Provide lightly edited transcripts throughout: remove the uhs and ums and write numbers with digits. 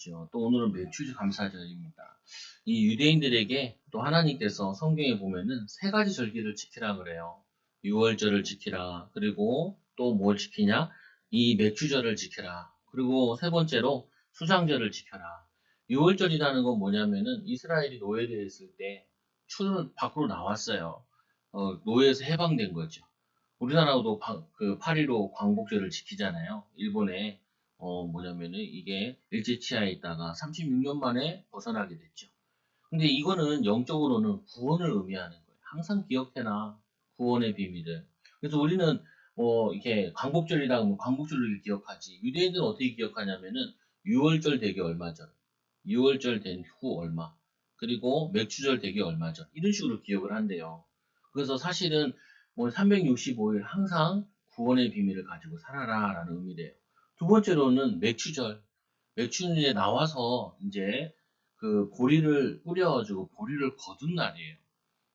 있죠. 또 오늘은 매출 감사절입니다. 이 유대인들에게 또 하나님께서 성경에 보면은 세 가지 절기를 지키라 그래요. 유월절을 지키라. 그리고 또 뭘 지키냐? 이 매추절을 지켜라. 그리고 세 번째로 수장절을 지켜라. 유월절이라는 건 뭐냐면은 이스라엘이 노예되어 있을 때 밖으로 나왔어요. 노예에서 해방된 거죠. 우리나라도 그 8.15 광복절을 지키잖아요. 일본에 뭐냐면은 이게 일제치하에 있다가 36년 만에 벗어나게 됐죠. 근데 이거는 영적으로는 구원을 의미하는 거예요. 항상 기억해놔. 구원의 비밀을. 그래서 우리는 이렇게 광복절이라 하면 광복절로 이렇게 기억하지. 유대인들은 어떻게 기억하냐면은 6월절 되기 얼마 전, 6월절 된 후 얼마, 그리고 맥주절 되기 얼마 전 이런 식으로 기억을 한대요. 그래서 사실은 뭐 365일 항상 구원의 비밀을 가지고 살아라라는 의미래요. 두 번째로는 맥주절. 맥주년에 나와서 이제 그 보리를 뿌려가지고 보리를 거둔 날이에요.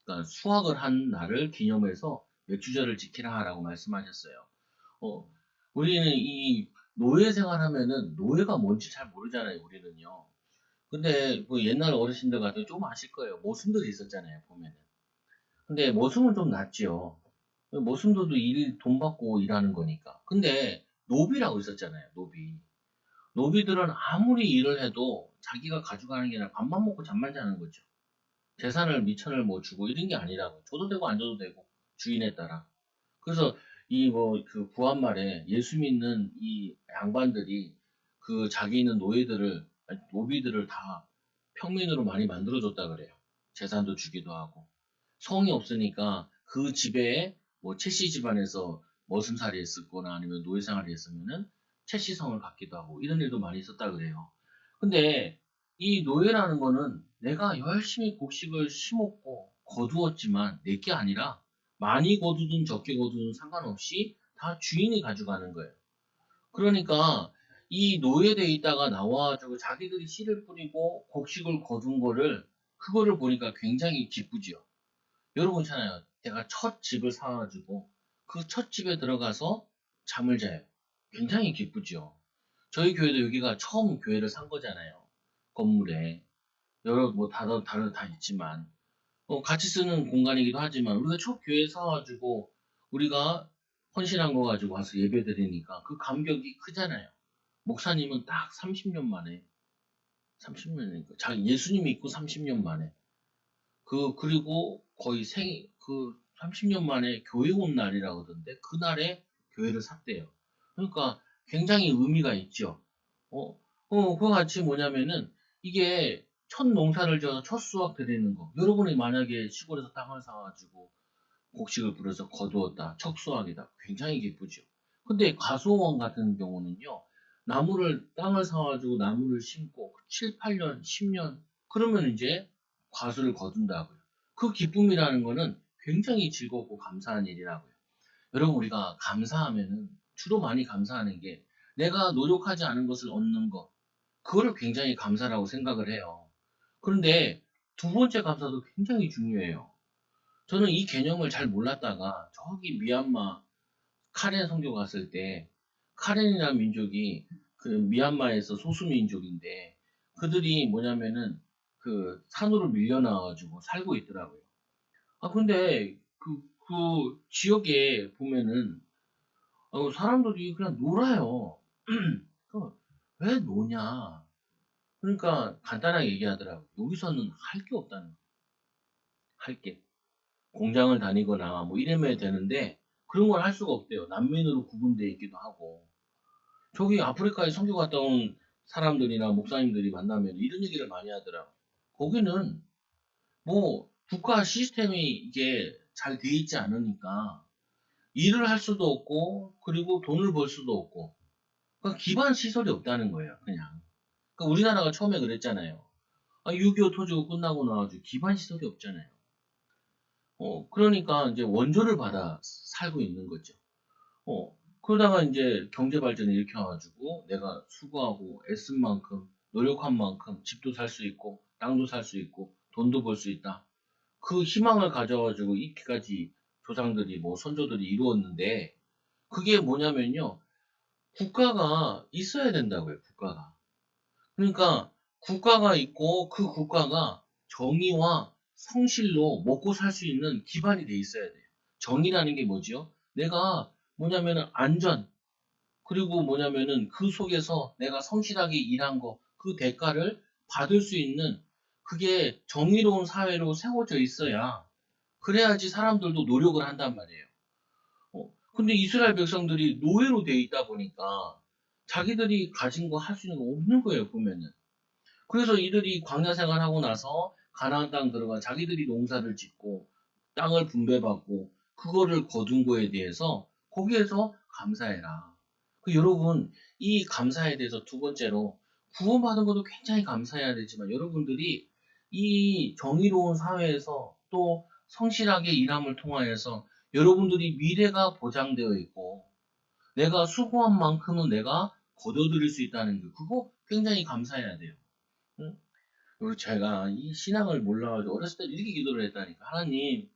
그러니까 수확을 한 날을 기념해서 맥주절을 지키라라고 말씀하셨어요. 어, 우리는 이 노예 생활하면은 노예가 뭔지 잘 모르잖아요, 우리는요. 근데 뭐 옛날 어르신들 같은 좀 아실 거예요. 모순들이 있었잖아요, 보면은. 근데 모순은 좀 낫지요. 모순들도 돈 받고 일하는 거니까. 근데 노비라고 있었잖아요, 노비. 노비들은 아무리 일을 해도 자기가 가져가는 게 아니라 밥만 먹고 잠만 자는 거죠. 재산을 미천을 뭐 주고 이런 게 아니라고. 줘도 되고 안 줘도 되고 주인에 따라. 그래서 이 뭐 그 구한말에 예수 믿는 이 양반들이 그 자기 있는 노예들을 아니, 노비들을 다 평민으로 많이 만들어줬다 그래요. 재산도 주기도 하고. 성이 없으니까 그 집에 뭐 채씨 집안에서 머슴살이 했었거나 아니면 노예 생활이 했으면은 채씨 성을 갖기도 하고 이런 일도 많이 있었다 그래요. 근데 이 노예라는 거는 내가 열심히 곡식을 심었고 거두었지만 내 게 아니라 많이 거두든 적게 거두든 상관없이 다 주인이 가져가는 거예요. 그러니까 이 노예돼 있다가 나와가지고 자기들이 씨를 뿌리고 곡식을 거둔 거를 그거를 보니까 굉장히 기쁘지요. 여러분 있잖아요. 내가 첫 집을 사가지고 그 첫 집에 들어가서 잠을 자요. 굉장히 기쁘죠. 저희 교회도 여기가 처음 교회를 산 거잖아요. 건물에. 여러 뭐 다른 다 있지만 같이 쓰는 공간이기도 하지만 우리가 첫 교회 사가지고 우리가 헌신한 거 가지고 와서 예배 드리니까 그 감격이 크잖아요. 목사님은 딱 30년 만에 30년이니까 자기 예수님 믿고 30년 만에 그리고 거의 그 30년 만에 교회 온 날이라고 하던데, 그날에 교회를 샀대요. 그러니까 굉장히 의미가 있죠. 그거 같이 뭐냐면은, 이게 첫 농사를 지어서 첫 수확 드리는 거. 여러분이 만약에 시골에서 땅을 사가지고 곡식을 불어서 거두었다. 첫 수확이다. 굉장히 기쁘죠. 근데 과수원 같은 경우는요, 땅을 사가지고 나무를 심고 7, 8년, 10년, 그러면 이제 과수를 거둔다고요. 그 기쁨이라는 거는 굉장히 즐겁고 감사한 일이라고요. 여러분, 우리가 감사하면은 주로 많이 감사하는 게 내가 노력하지 않은 것을 얻는 것, 그거를 굉장히 감사라고 생각을 해요. 그런데 두 번째 감사도 굉장히 중요해요. 저는 이 개념을 잘 몰랐다가 저기 미얀마 카렌 선교 갔을 때 카렌이라는 민족이 그 미얀마에서 소수 민족인데 그들이 뭐냐면은 그 산으로 밀려나가지고 살고 있더라고요. 근데 그 지역에 보면은 사람들이 그냥 놀아요. 왜 노냐? 그러니까 간단하게 얘기하더라고요. 여기서는 할 게 없다는 거. 할 게. 공장을 다니거나 뭐 이러면 되는데 그런 걸 할 수가 없대요. 난민으로 구분되어 있기도 하고. 저기 아프리카에 선교 갔다 온 사람들이나 목사님들이 만나면 이런 얘기를 많이 하더라고요. 거기는 뭐 국가 시스템이 이게 잘 돼 있지 않으니까 일을 할 수도 없고 그리고 돈을 벌 수도 없고 그러니까 기반 시설이 없다는 거예요. 그냥. 그러니까 우리나라가 처음에 그랬잖아요. 6.25 터지고 끝나고 나가지고 기반 시설이 없잖아요. 그러니까 이제 원조를 받아 살고 있는 거죠. 그러다가 이제 경제 발전을 일으켜가지고 내가 수고하고 애쓴 만큼, 노력한 만큼 집도 살 수 있고, 땅도 살 수 있고, 돈도 벌 수 있다. 그 희망을 가져가지고 이렇게까지 조상들이 뭐 선조들이 이루었는데, 그게 뭐냐면요. 국가가 있어야 된다고요, 국가가. 그러니까 국가가 있고 그 국가가 정의와 성실로 먹고 살 수 있는 기반이 돼 있어야 돼요. 정의라는 게 뭐지요? 내가 뭐냐면은 안전, 그리고 뭐냐면은 그 속에서 내가 성실하게 일한 거, 그 대가를 받을 수 있는 그게 정의로운 사회로 세워져 있어야 그래야지 사람들도 노력을 한단 말이에요. 근데 이스라엘 백성들이 노예로 돼 있다 보니까 자기들이 가진 거 할 수 있는 거 없는 거예요, 보면은. 그래서 이들이 광야 생활하고 나서 가나안 땅 들어가 자기들이 농사를 짓고 땅을 분배받고 그거를 거둔 거에 대해서 거기에서 감사해라. 여러분, 이 감사에 대해서 두 번째로 구원받은 것도 굉장히 감사해야 되지만 여러분들이 이 정의로운 사회에서 또 성실하게 일함을 통하여서 여러분들이 미래가 보장되어 있고 내가 수고한 만큼은 내가 거둬들일 수 있다는 거 그거 굉장히 감사해야 돼요. 응? 그리고 제가 이 신앙을 몰라가지고 어렸을 때 이렇게 기도를 했다니까. 하나님,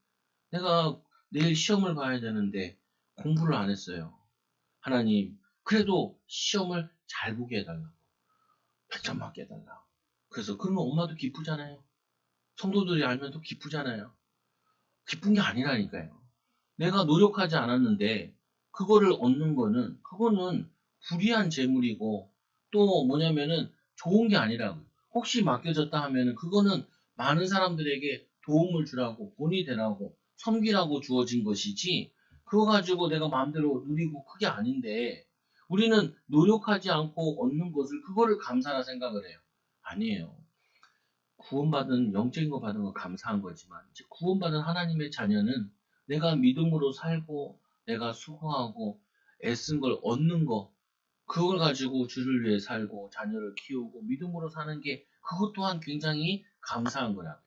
내가 내일 시험을 봐야 되는데 공부를 안 했어요. 하나님, 그래도 시험을 잘 보게 해달라고. 100점 맞게 해달라고. 그래서 그러면 엄마도 기쁘잖아요. 성도들이 알면 또 기쁘잖아요. 기쁜 게 아니라니까요. 내가 노력하지 않았는데 그거를 얻는 거는 그거는 불이한 재물이고 또 뭐냐면은 좋은 게 아니라고요. 혹시 맡겨졌다 하면은 그거는 많은 사람들에게 도움을 주라고 본이 되라고 섬기라고 주어진 것이지 그거 가지고 내가 마음대로 누리고 그게 아닌데 우리는 노력하지 않고 얻는 것을 그거를 감사라 생각을 해요. 아니에요. 구원받은 영적인 거 받은 건 감사한 거지만 구원받은 하나님의 자녀는 내가 믿음으로 살고 내가 수고하고 애쓴 걸 얻는 거 그걸 가지고 주를 위해 살고 자녀를 키우고 믿음으로 사는 게 그것 또한 굉장히 감사한 거라고요.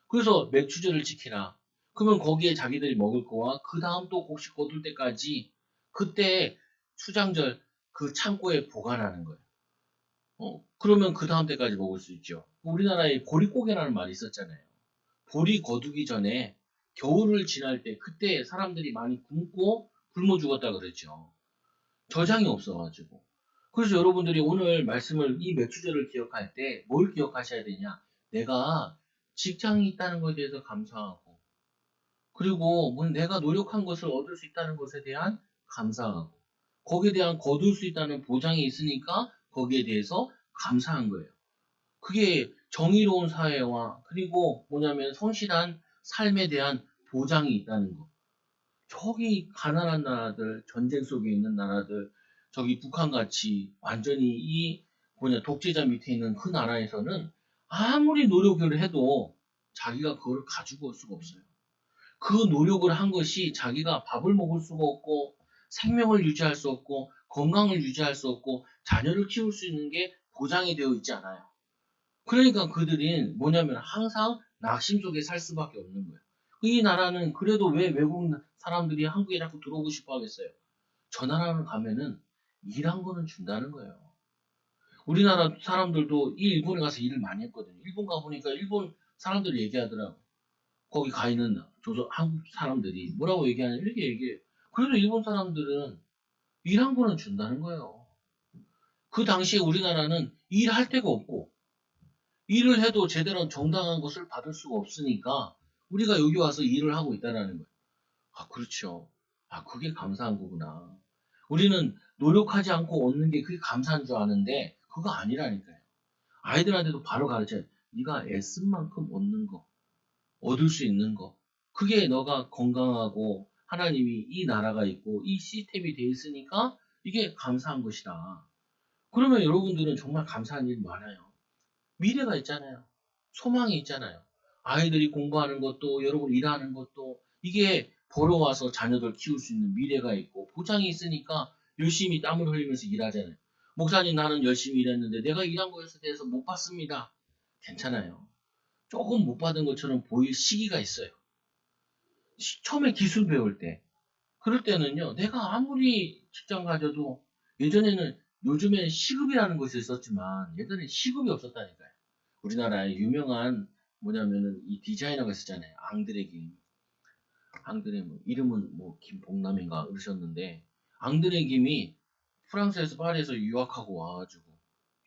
그래서 맥주제를 지키라. 그러면 거기에 자기들이 먹을 거와 그 다음 또 곡식 거둘 때까지 그때 수장절 그 창고에 보관하는 거예요. 그러면 그 다음 때까지 먹을 수 있죠. 우리나라에 보릿고개라는 말이 있었잖아요. 보리 거두기 전에 겨울을 지날 때 그때 사람들이 많이 굶고 굶어 죽었다 그랬죠. 저장이 없어가지고. 그래서 여러분들이 오늘 말씀을 이 맥주제를 기억할 때 뭘 기억하셔야 되냐? 내가 직장이 있다는 것에 대해서 감사하고 그리고 뭐 내가 노력한 것을 얻을 수 있다는 것에 대한 감사하고 거기에 대한 거둘 수 있다는 보장이 있으니까 거기에 대해서 감사한 거예요. 그게 정의로운 사회와 그리고 뭐냐면 성실한 삶에 대한 보장이 있다는 거. 저기 가난한 나라들, 전쟁 속에 있는 나라들, 저기 북한같이 완전히 이 뭐냐 독재자 밑에 있는 그 나라에서는 아무리 노력을 해도 자기가 그걸 가지고 올 수가 없어요. 그 노력을 한 것이 자기가 밥을 먹을 수가 없고 생명을 유지할 수 없고 건강을 유지할 수 없고 자녀를 키울 수 있는 게 보장이 되어 있지 않아요. 그러니까 그들이 뭐냐면 항상 낙심 속에 살 수밖에 없는 거예요. 이 나라는 그래도 왜 외국 사람들이 한국에 자꾸 들어오고 싶어 하겠어요? 저 나라를 가면은 일한 거는 준다는 거예요. 우리나라 사람들도 이 일본에 가서 일을 많이 했거든요. 일본 가보니까 일본 사람들이 얘기하더라고. 거기 가 있는 한국 사람들이 뭐라고 얘기하냐 이렇게 얘기해요. 그래도 일본 사람들은 일한 거는 준다는 거예요. 그 당시에 우리나라는 일할 데가 없고 일을 해도 제대로 정당한 것을 받을 수가 없으니까 우리가 여기 와서 일을 하고 있다는 거예요. 아, 그렇죠. 아, 그게 감사한 거구나. 우리는 노력하지 않고 얻는 게 그게 감사한 줄 아는데 그거 아니라니까요. 아이들한테도 바로 가르쳐요. 네가 애쓴 만큼 얻는 거, 얻을 수 있는 거. 그게 너가 건강하고 하나님이 이 나라가 있고 이 시스템이 돼 있으니까 이게 감사한 것이다. 그러면 여러분들은 정말 감사한 일 많아요. 미래가 있잖아요. 소망이 있잖아요. 아이들이 공부하는 것도 여러분 일하는 것도 이게 벌어와서 자녀들 키울 수 있는 미래가 있고 보장이 있으니까 열심히 땀을 흘리면서 일하잖아요. 목사님 나는 열심히 일했는데 내가 일한 거에 대해서 못 받습니다. 괜찮아요. 조금 못 받은 것처럼 보일 시기가 있어요. 처음에 기술 배울 때. 그럴 때는요. 내가 아무리 직장 가져도 예전에는 요즘에는 시급이라는 것이 있었지만 예전에 시급이 없었다니까요. 우리나라에 유명한 뭐냐면은 이 디자이너가 있었잖아요. 앙드레 김. 앙드레 뭐 이름은 뭐 김복남인가 그러셨는데 앙드레 김이 프랑스에서 파리에서 유학하고 와가지고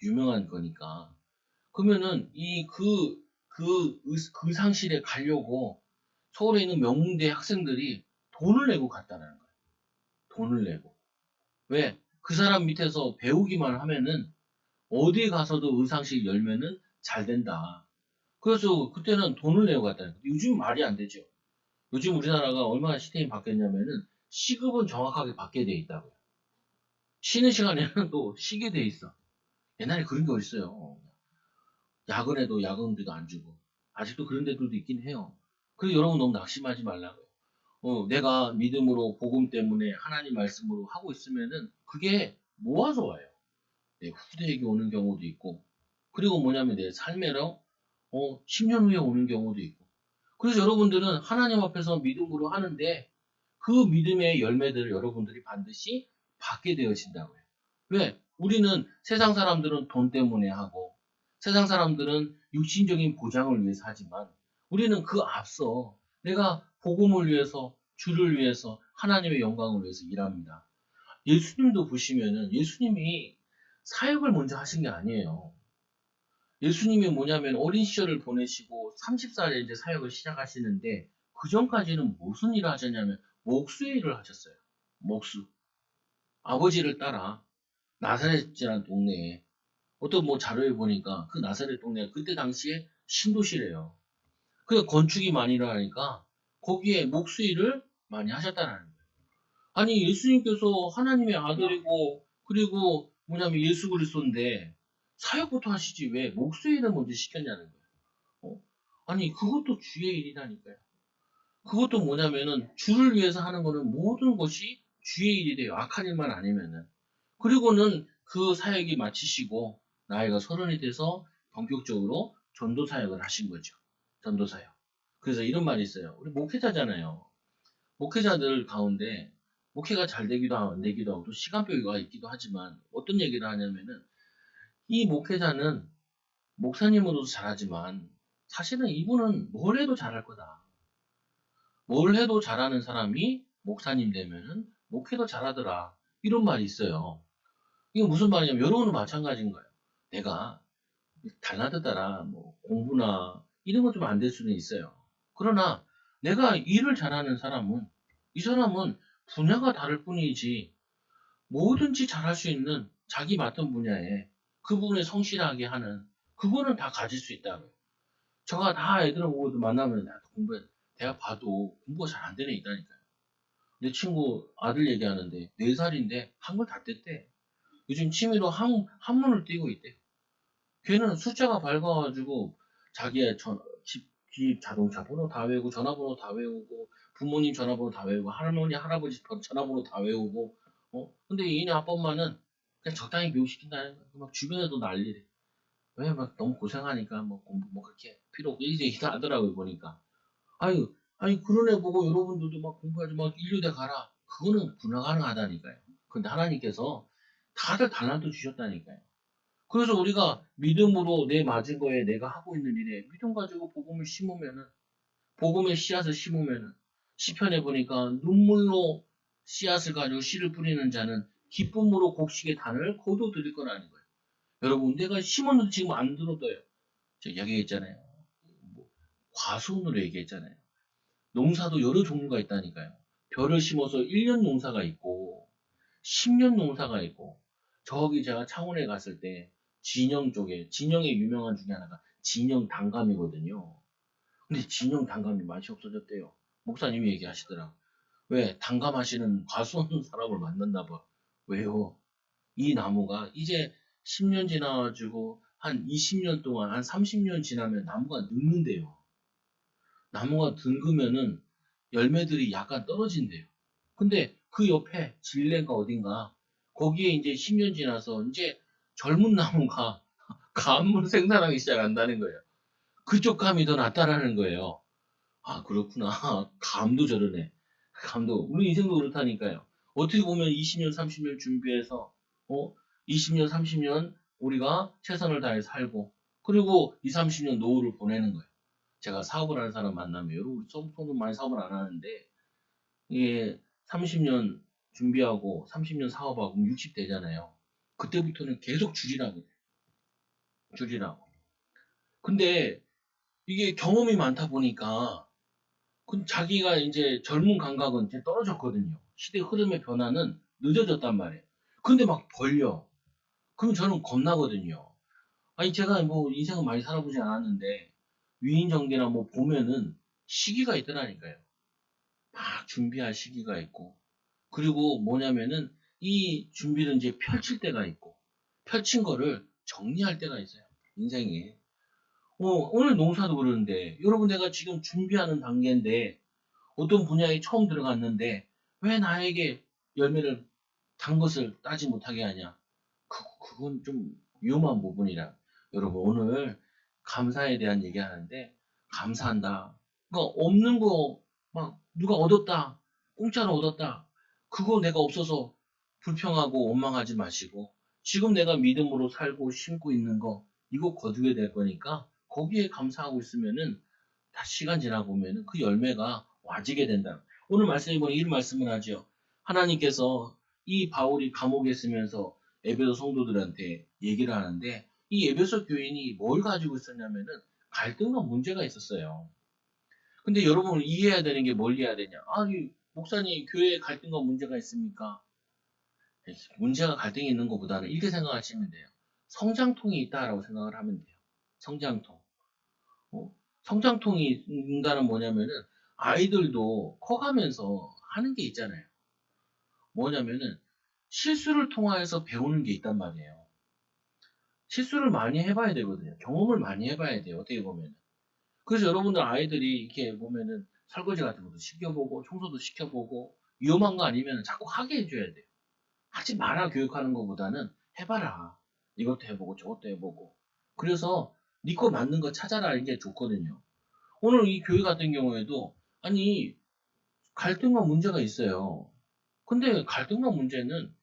유명한 거니까 그러면은 그 상실에 가려고 서울에 있는 명문대 학생들이 돈을 내고 갔다는 거예요. 돈을 내고. 왜? 그 사람 밑에서 배우기만 하면은 어디 가서도 의상실 열면은 잘 된다. 그래서 그때는 돈을 내고 갔다는 거예요. 요즘 말이 안 되죠. 요즘 우리나라가 얼마나 시스템이 바뀌었냐면은 시급은 정확하게 받게 돼 있다고요. 쉬는 시간에는 또 쉬게 돼 있어. 옛날에 그런 게 어딨어요. 야근에도 야근비도 안 주고. 아직도 그런 데들도 있긴 해요. 그래서 여러분 너무 낙심하지 말라고요. 내가 믿음으로 복음 때문에 하나님 말씀으로 하고 있으면은 그게 모아서 와요. 내 후대에게 오는 경우도 있고, 그리고 뭐냐면 내 삶에로 10년 후에 오는 경우도 있고. 그래서 여러분들은 하나님 앞에서 믿음으로 하는데 그 믿음의 열매들을 여러분들이 반드시 받게 되어진다고요. 왜? 우리는 세상 사람들은 돈 때문에 하고 세상 사람들은 육신적인 보장을 위해서 하지만 우리는 그 앞서 내가 복음을 위해서 주를 위해서 하나님의 영광을 위해서 일합니다. 예수님도 보시면은 예수님이 사역을 먼저 하신 게 아니에요. 예수님이 뭐냐면 어린 시절을 보내시고 30살에 이제 사역을 시작하시는데 그 전까지는 무슨 일을 하셨냐면 목수의 일을 하셨어요. 목수. 아버지를 따라 나사렛이라는 동네에 어떤 뭐 자료에 보니까 그 나사렛 동네가 그때 당시에 신도시래요. 그 건축이 많이 일어나니까 거기에 목수 일을 많이 하셨다는 거예요. 아니 예수님께서 하나님의 아들이고 그리고 뭐냐면 예수 그리스도인데 사역부터 하시지 왜 목수 일을 먼저 시켰냐는 거예요. 어? 아니 그것도 주의 일이라니까요. 그것도 뭐냐면은 주를 위해서 하는 거는 모든 것이 주의 일이 돼요. 악한 일만 아니면은. 그리고는 그 사역이 마치시고 나이가 30이 돼서 본격적으로 전도 사역을 하신 거죠. 전도 사역. 그래서 이런 말이 있어요. 우리 목회자잖아요. 목회자들 가운데 목회가 잘 되기도 하고 안 되기도 하고 또 시간표가 있기도 하지만 어떤 얘기를 하냐면은 이 목회자는 목사님으로도 잘하지만 사실은 이분은 뭘 해도 잘할 거다. 뭘 해도 잘하는 사람이 목사님 되면은 목회도 잘하더라. 이런 말이 있어요. 이게 무슨 말이냐면 여러분은 마찬가지인 거예요. 내가 달란트 따라 뭐 공부나 이런 것 좀 안 될 수는 있어요. 그러나 내가 일을 잘하는 사람은 이 사람은 분야가 다를 뿐이지 뭐든지 잘할 수 있는 자기 맡은 분야에 그 부분에 성실하게 하는 그거는 다 가질 수 있다고요. 제가 다 애들 보고 만나면 나 공부해. 내가 봐도 공부가 잘 안 되는 애 있다니까요. 내 친구 아들 얘기하는데 4살인데 한글 다 뗐대. 요즘 취미로 한문을 띄고 있대. 걔는 숫자가 밝아가지고 자기의 집 자동차 번호 다 외우고 전화번호 다 외우고 부모님 전화번호 다 외우고 할머니 할아버지 전화번호 다 외우고 근데 얘네 아빠 엄마는 그냥 적당히 교육시킨다는 거야. 막 주변에도 난리래. 왜 막 너무 고생하니까 뭐 공부 뭐 그렇게 필요 없고 이제 얘기를 하더라고요 보니까. 아니 그런 애 보고 여러분들도 막 공부하지 막 인류대 가라. 그거는 불가능하다니까요. 근데 하나님께서 다들 달란트 주셨다니까요. 그래서 우리가 믿음으로 내 맞은 거에 내가 하고 있는 일에 믿음 가지고 복음을 심으면은 복음의 씨앗을 심으면은 시편에 보니까 눈물로 씨앗을 가지고 씨를 뿌리는 자는 기쁨으로 곡식의 단을 거둬 들일 거라는 거예요. 여러분 내가 심었는데 지금 안 들어둬요. 제가 얘기했잖아요. 뭐, 과수원으로 얘기했잖아요. 농사도 여러 종류가 있다니까요. 벼를 심어서 1년 농사가 있고 10년 농사가 있고 저기 제가 창원에 갔을 때 진영 쪽에 진영의 유명한 중에 하나가 진영 단감이거든요. 근데 진영 단감이 맛이 없어졌대요. 목사님이 얘기하시더라. 왜? 단감하시는 과수원 사람을 만났나 봐. 왜요? 이 나무가 이제 10년 지나가지고 한 20년 동안 한 30년 지나면 나무가 늙는데요. 나무가 늙으면은 열매들이 약간 떨어진대요. 근데 그 옆에 진례가 어딘가 거기에 이제 10년 지나서 이제 젊은 나무가 감을 생산하기 시작한다는 거예요. 그쪽 감이 더 낫다라는 거예요. 아, 그렇구나. 감도 저러네. 감도. 우리 인생도 그렇다니까요. 어떻게 보면 20년, 30년 준비해서, 20년, 30년 우리가 최선을 다해 살고, 그리고 2, 30년 노후를 보내는 거예요. 제가 사업을 하는 사람 만나면, 여러분, 손은 많이 사업을 안 하는데, 이게 30년 준비하고, 30년 사업하고, 60 되잖아요. 그때부터는 계속 줄이라고, 줄이라고. 근데 이게 경험이 많다 보니까 자기가 이제 젊은 감각은 이제 떨어졌거든요. 시대 흐름의 변화는 늦어졌단 말이에요. 근데 막 벌려. 그럼 저는 겁나거든요. 아니 제가 뭐 인생을 많이 살아보지 않았는데 위인전개나 뭐 보면은 시기가 있더라니까요. 막 준비할 시기가 있고 그리고 뭐냐면은 이 준비를 이제 펼칠 때가 있고 펼친 거를 정리할 때가 있어요. 인생에. 오늘 농사도 그러는데 여러분 내가 지금 준비하는 단계인데 어떤 분야에 처음 들어갔는데 왜 나에게 열매를 단 것을 따지 못하게 하냐? 그건 좀 위험한 부분이라. 여러분 오늘 감사에 대한 얘기하는데 감사한다. 그러니까 없는 거 막 누가 얻었다. 공짜로 얻었다. 그거 내가 없어서 불평하고 원망하지 마시고 지금 내가 믿음으로 살고 심고 있는 거 이거 거두게 될 거니까 거기에 감사하고 있으면은 다 시간 지나 보면은 그 열매가 와지게 된다. 오늘 말씀해 보니 이런 말씀을 하죠. 하나님께서 이 바울이 감옥에 있으면서 에베소 성도들한테 얘기를 하는데 이 에베소 교인이 뭘 가지고 있었냐면은 갈등과 문제가 있었어요. 근데 여러분 이해해야 되는 게 뭘 이해해야 되냐? 아니 목사님 교회에 갈등과 문제가 있습니까? 문제가 갈등이 있는 것보다는 이렇게 생각하시면 돼요. 성장통이 있다라고 생각을 하면 돼요. 성장통. 성장통이 있다는 뭐냐면은 아이들도 커가면서 하는 게 있잖아요. 뭐냐면은 실수를 통하여서 배우는 게 있단 말이에요. 실수를 많이 해봐야 되거든요. 경험을 많이 해봐야 돼요. 어떻게 보면. 그래서 여러분들 아이들이 이렇게 보면은 설거지 같은 것도 시켜보고 청소도 시켜보고 위험한 거 아니면 자꾸 하게 해줘야 돼요. 하지 마라 교육하는 것보다는 해봐라. 이것도 해보고 저것도 해보고. 그래서 네 거 맞는 거 찾아라 이게 좋거든요. 오늘 이 교회 같은 경우에도 아니 갈등과 문제가 있어요. 근데 갈등과 문제는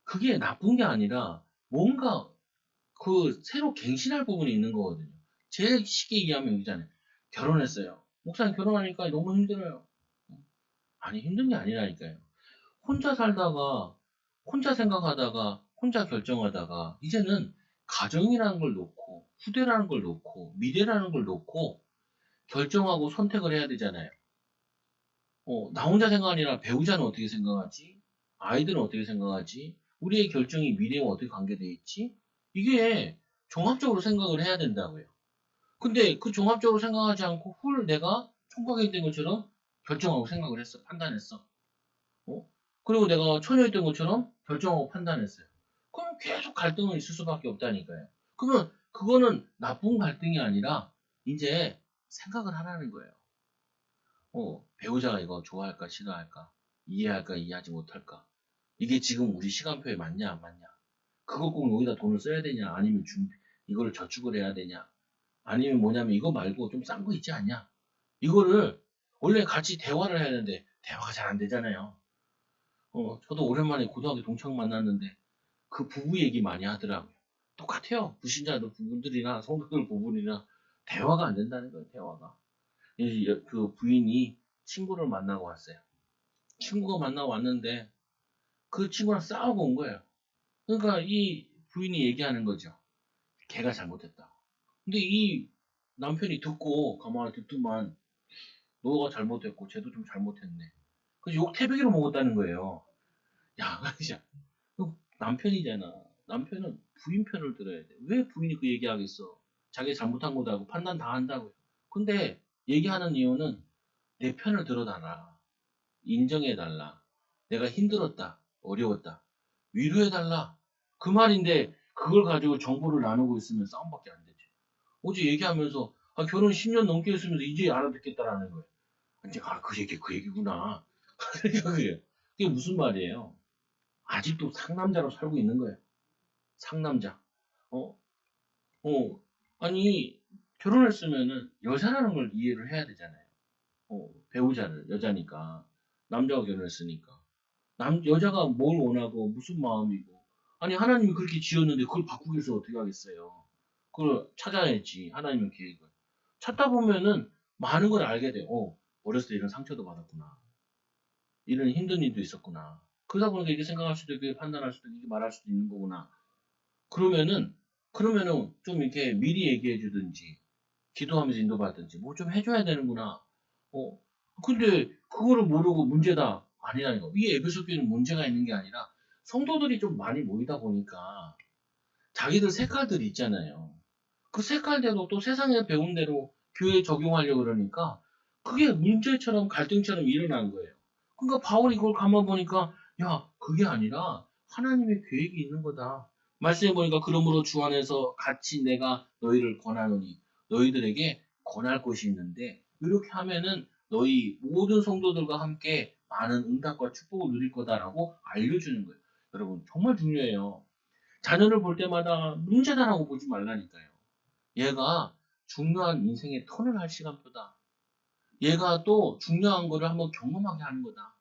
그게 나쁜 게 아니라 뭔가 그 새로 갱신할 부분이 있는 거거든요. 제일 쉽게 얘기하면 여기잖아요. 결혼했어요. 목사님 결혼하니까 너무 힘들어요. 아니 힘든 게 아니라니까요. 혼자 살다가 혼자 생각하다가 혼자 결정하다가 이제는 가정이라는 걸 놓고 후대라는 걸 놓고 미래라는 걸 놓고 결정하고 선택을 해야 되잖아요. 나 혼자 생각이 아니라 배우자는 어떻게 생각하지? 아이들은 어떻게 생각하지? 우리의 결정이 미래와 어떻게 관계되어 있지? 이게 종합적으로 생각을 해야 된다고요. 근데 그 종합적으로 생각하지 않고 내가 총각이 된 것처럼 결정하고 생각을 했어. 판단했어. 어? 그리고 내가 처녀였던 것처럼 결정하고 판단했어요. 그럼 계속 갈등은 있을 수밖에 없다니까요. 그러면 그거는 나쁜 갈등이 아니라 이제 생각을 하라는 거예요. 배우자가 이거 좋아할까, 싫어할까, 이해할까, 이해하지 못할까. 이게 지금 우리 시간표에 맞냐, 안 맞냐. 그거 꼭 여기다 돈을 써야 되냐, 아니면 이거를 저축을 해야 되냐, 아니면 뭐냐면 이거 말고 좀 싼 거 있지 않냐. 이거를 원래 같이 대화를 해야 되는데 대화가 잘 안 되잖아요. 저도 오랜만에 고등학교 동창 만났는데 그 부부 얘기 많이 하더라고요. 똑같아요. 불신자들 부분들이나 성도들 부분이나 대화가 안 된다는 거예요, 대화가. 그 부인이 친구를 만나고 왔어요. 친구가 만나고 왔는데 그 친구랑 싸우고 온 거예요. 그러니까 이 부인이 얘기하는 거죠. 걔가 잘못했다. 근데 이 남편이 듣고 가만히 듣더만 너가 잘못했고 쟤도 좀 잘못했네. 그래서 욕 태백이로 먹었다는 거예요. 야, 진짜 남편이잖아. 남편은 부인 편을 들어야 돼. 왜 부인이 그 얘기하겠어? 자기 잘못한 거다 하고 판단 다 한다고요. 근데 얘기하는 이유는 내 편을 들어달라. 인정해달라. 내가 힘들었다. 어려웠다. 위로해달라. 그 말인데 그걸 가지고 정보를 나누고 있으면 싸움밖에 안 되지. 어제 얘기하면서 결혼 10년 넘게 했으면서 이제 알아듣겠다라는 거예요. 이제 그 얘기구나. 그게 무슨 말이에요? 아직도 상남자로 살고 있는 거예요. 상남자. 어? 어. 아니 결혼했으면은 여자라는 걸 이해를 해야 되잖아요. 배우자를 여자니까 남자가 결혼했으니까 여자가 뭘 원하고 무슨 마음이고 아니 하나님이 그렇게 지었는데 그걸 바꾸기 위해서 어떻게 하겠어요? 그걸 찾아야지 하나님의 계획을 찾다 보면은 많은 걸 알게 돼요. 어렸을 때 이런 상처도 받았구나. 이런 힘든 일도 있었구나. 그러다 보니까 이렇게 생각할 수도 있고, 이렇게 판단할 수도 있고, 이렇게 말할 수도 있는 거구나. 그러면은 좀 이렇게 미리 얘기해 주든지, 기도하면서 인도받든지 뭐 좀 해줘야 되는구나. 어, 근데 그거를 모르고 문제다. 아니라니까. 이 에베소 교회는 문제가 있는 게 아니라 성도들이 좀 많이 모이다 보니까 자기들 색깔들이 있잖아요. 그 색깔대로 또 세상에 배운 대로 교회에 적용하려고 그러니까 그게 문제처럼 갈등처럼 일어난 거예요. 그러니까 바울이 이걸 가만 보니까 야, 그게 아니라 하나님의 계획이 있는 거다. 말씀해 보니까 그러므로 주 안에서 같이 내가 너희를 권하노니 너희들에게 권할 것이 있는데 이렇게 하면은 너희 모든 성도들과 함께 많은 응답과 축복을 누릴 거다라고 알려주는 거예요. 여러분 정말 중요해요. 자녀를 볼 때마다 문제다라고 보지 말라니까요. 얘가 중요한 인생의 턴을 할 시간표다. 얘가 또 중요한 거를 한번 경험하게 하는 거다.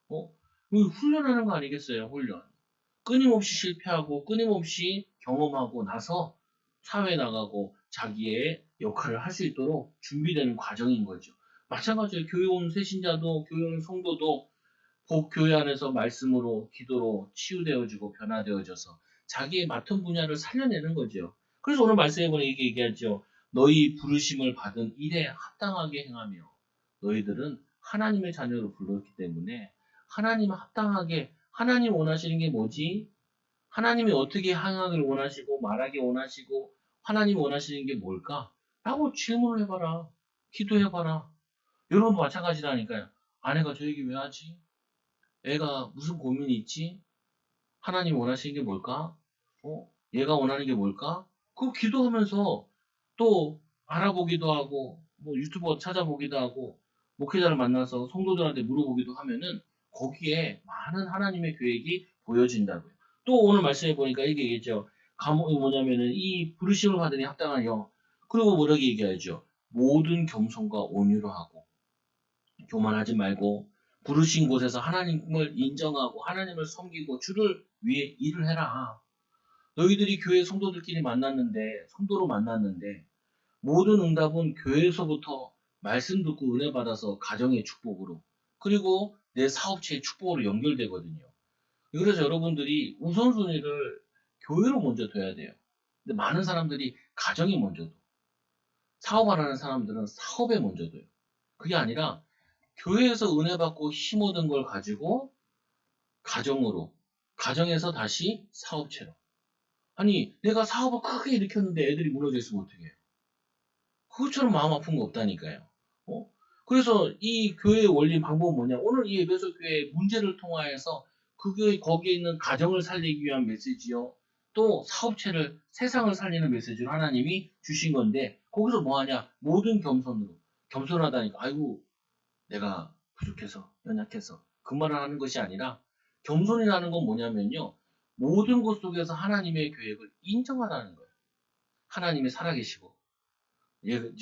어? 훈련하는 거 아니겠어요, 훈련. 끊임없이 실패하고 끊임없이 경험하고 나서 사회에 나가고 자기의 역할을 할 수 있도록 준비되는 과정인 거죠. 마찬가지로 교회 온 새신자도 교회 온 성도도 곧 교회 안에서 말씀으로 기도로 치유되어지고 변화되어져서 자기의 맡은 분야를 살려내는 거죠. 그래서 오늘 말씀해 보니 이게 얘기하죠. 너희 부르심을 받은 일에 합당하게 행하며 너희들은 하나님의 자녀로 불렀기 때문에 하나님 합당하게 하나님 원하시는 게 뭐지? 하나님이 어떻게 행하길 원하시고 말하기 원하시고 하나님 원하시는 게 뭘까? 라고 질문을 해봐라. 기도해봐라. 여러분도 마찬가지라니까요. 아내가 저 얘기 왜 하지? 애가 무슨 고민이 있지? 하나님 원하시는 게 뭘까? 얘가 원하는 게 뭘까? 그거 기도하면서 또 알아보기도 하고, 뭐 유튜버 찾아보기도 하고, 목회자를 만나서 성도들한테 물어보기도 하면은 거기에 많은 하나님의 계획이 보여진다고요. 또 오늘 말씀해 보니까 이게 얘기했죠. 감옥이 뭐냐면은 이 부르심을 받으니 합당하여. 그리고 뭐라고 얘기하죠. 모든 겸손과 온유로 하고, 교만하지 말고 부르신 곳에서 하나님을 인정하고 하나님을 섬기고 주를 위해 일을 해라. 너희들이 교회 성도들끼리 만났는데 성도로 만났는데 모든 응답은 교회에서부터 말씀 듣고 은혜 받아서 가정의 축복으로 그리고 내 사업체의 축복으로 연결되거든요. 그래서 여러분들이 우선순위를 교회로 먼저 둬야 돼요. 근데 많은 사람들이 가정에 먼저 둬. 사업하라는 사람들은 사업에 먼저 둬요. 그게 아니라 교회에서 은혜 받고 힘 얻은 걸 가지고 가정으로, 가정에서 다시 사업체로. 아니, 내가 사업을 크게 일으켰는데 애들이 무너져 있으면 어떡해. 그것처럼 마음 아픈 거 없다니까요. 어? 그래서 이 교회의 원리 방법은 뭐냐? 오늘 이 에베소 교회의 문제를 통하여서 그 교회 거기에 있는 가정을 살리기 위한 메시지요. 또 사업체를 세상을 살리는 메시지를 하나님이 주신 건데 거기서 뭐 하냐? 모든 겸손으로. 겸손하다니까. 아이고, 내가 부족해서, 연약해서 그 말을 하는 것이 아니라 겸손이라는 건 뭐냐면요. 모든 것 속에서 하나님의 계획을 인정하라는 거예요. 하나님이 살아계시고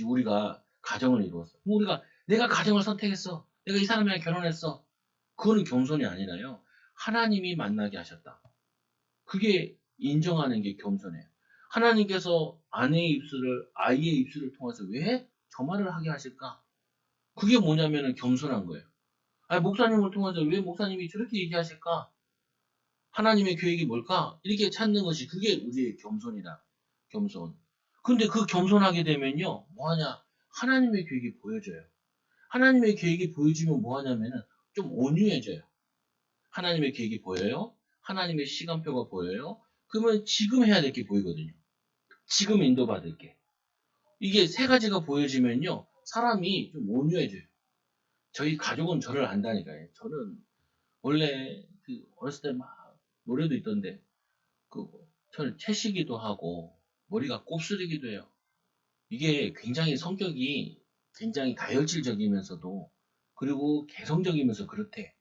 우리가 가정을 이루었어. 우리가 내가 가정을 선택했어. 내가 이 사람이랑 결혼했어. 그거는 겸손이 아니라요. 하나님이 만나게 하셨다. 그게 인정하는 게 겸손해요. 하나님께서 아내의 입술을 아이의 입술을 통해서 왜 저 말을 하게 하실까? 그게 뭐냐면은 겸손한 거예요. 아니, 목사님을 통해서 왜 목사님이 저렇게 얘기하실까? 하나님의 계획이 뭘까? 이렇게 찾는 것이 그게 우리의 겸손이다. 겸손. 근데 그 겸손하게 되면요. 뭐하냐? 하나님의 계획이 보여져요. 하나님의 계획이 보여지면 뭐하냐면은 좀 온유해져요. 하나님의 계획이 보여요. 하나님의 시간표가 보여요. 그러면 지금 해야 될 게 보이거든요. 지금 인도받을 게. 이게 세 가지가 보여지면요. 사람이 좀 온유해져요. 저희 가족은 저를 안다니까요. 저는 원래 그 어렸을 때 막 노래도 있던데 그 저는 채시기도 하고 머리가 곱슬이기도 해요. 이게 굉장히 성격이 굉장히 다혈질적이면서도 그리고 개성적이면서 그렇대.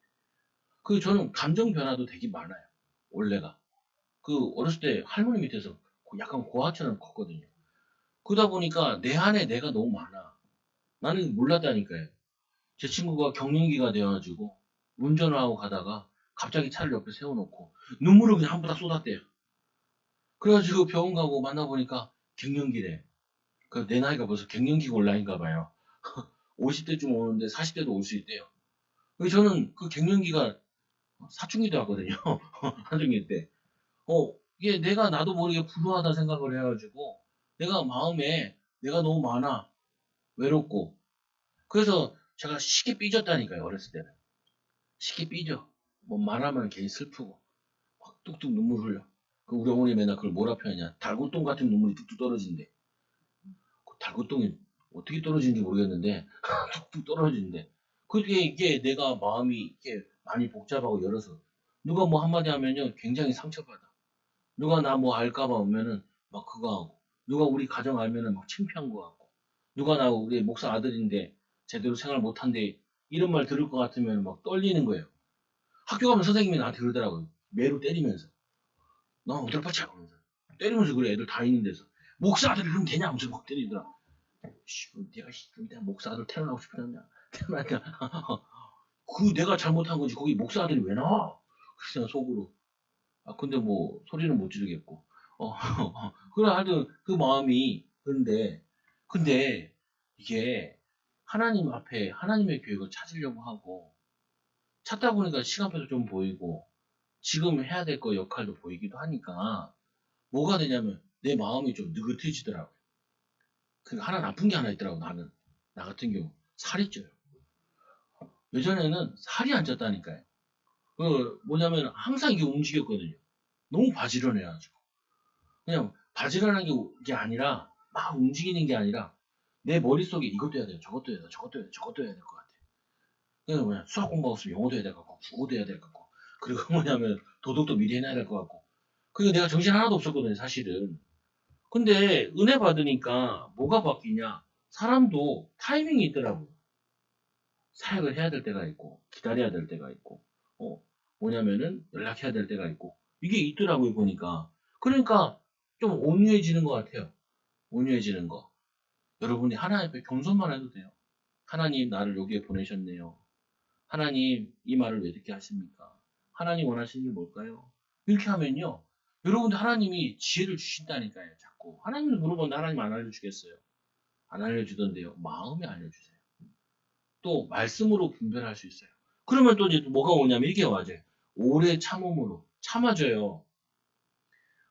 그 저는 감정 변화도 되게 많아요. 원래가 그 어렸을 때 할머니 밑에서 약간 고아처럼 컸거든요. 그러다 보니까 내 안에 내가 너무 많아. 나는 몰랐다니까요. 제 친구가 경련기가 되어가지고 운전을 하고 가다가 갑자기 차를 옆에 세워놓고 눈물을 그냥 한 번 다 쏟았대요. 그래가지고 병원 가고 만나보니까 갱년기래. 그 내 나이가 벌써 갱년기가 온라인가 봐요. 50대쯤 오는데 40대도 올 수 있대요. 그래서 저는 그 갱년기가 사춘기도 왔거든요. 사춘기 때. 이게 내가 나도 모르게 불우하다 생각을 해가지고 내가 마음에 내가 너무 많아. 외롭고. 그래서 제가 쉽게 삐졌다니까요, 어렸을 때는. 쉽게 삐져. 뭐 말하면 괜히 슬프고, 막 뚝뚝 눈물 흘려. 그 우리 어머니 맨날 그걸 뭐라 표현하냐. 달고똥 같은 눈물이 뚝뚝 떨어진대. 그 달고똥이 어떻게 떨어지는지 모르겠는데, 뚝뚝 떨어지는데. 그게 이게 내가 마음이 이렇게 많이 복잡하고 열어서, 누가 뭐 한마디 하면요, 굉장히 상처받아. 누가 나 뭐 알까봐 오면은 막 그거 하고, 누가 우리 가정 알면은 막 창피한 거 같고, 누가 나 우리 목사 아들인데 제대로 생활 못한데 이런 말 들을 것 같으면 막 떨리는 거예요. 학교 가면 선생님이 나한테 그러더라고요. 매로 때리면서. 너 어디를 뻗쳐? 하면서. 때리면서 그래, 애들 다 있는 데서. 목사 아들이 그러면 되냐? 하면서 막 때리더라. 씨, 내가 목사 아들 태어나고 싶었냐? 태어나니까. 그 내가 잘못한 거지. 거기 목사 아들이 왜 나와? 그냥 속으로. 아, 근데 뭐, 소리는 못 지르겠고. 그래, 하여튼, 그 마음이, 근데, 이게, 하나님 앞에, 하나님의 계획을 찾으려고 하고, 찾다 보니까 시간표도 좀 보이고, 지금 해야 될 거 역할도 보이기도 하니까, 뭐가 되냐면, 내 마음이 좀 느긋해지더라고요. 그, 하나 나쁜 게 하나 있더라고, 나는. 나 같은 경우, 살이 쪄요. 예전에는 살이 안 쪘다니까요. 뭐냐면, 항상 이게 움직였거든요. 너무 바지런해가지고. 그냥 바지런한 게 아니라 막 움직이는 게 아니라 내 머릿속에 이것도 해야 돼요. 저것도 해야 돼. 저것도 해야 돼. 저것도 해야 될 것 같아. 그냥 뭐냐 수학 공부하고 있으면 영어도 해야 될 것 같고 국어도 해야 될 것 같고 그리고 뭐냐면 도덕도 미리 해놔야 될 것 같고 그리고 내가 정신 하나도 없었거든요. 사실은. 근데 은혜 받으니까 뭐가 바뀌냐 사람도 타이밍이 있더라고요. 사역을 해야 될 때가 있고 기다려야 될 때가 있고 어, 뭐냐면은 연락해야 될 때가 있고 이게 있더라고요 보니까 그러니까 좀 온유해지는 것 같아요. 온유해지는 거. 여러분이 하나님 앞에 겸손만 해도 돼요. 하나님 나를 여기에 보내셨네요. 하나님 이 말을 왜 이렇게 하십니까? 하나님 원하시는 게 뭘까요? 이렇게 하면요. 여러분들 하나님이 지혜를 주신다니까요. 자꾸. 하나님을 물어보는데 하나님 안 알려주겠어요. 안 알려주던데요. 마음에 알려주세요. 또 말씀으로 분별할 수 있어요. 그러면 또 이제 뭐가 오냐면 이게 와죠. 오래 참음으로 참아줘요.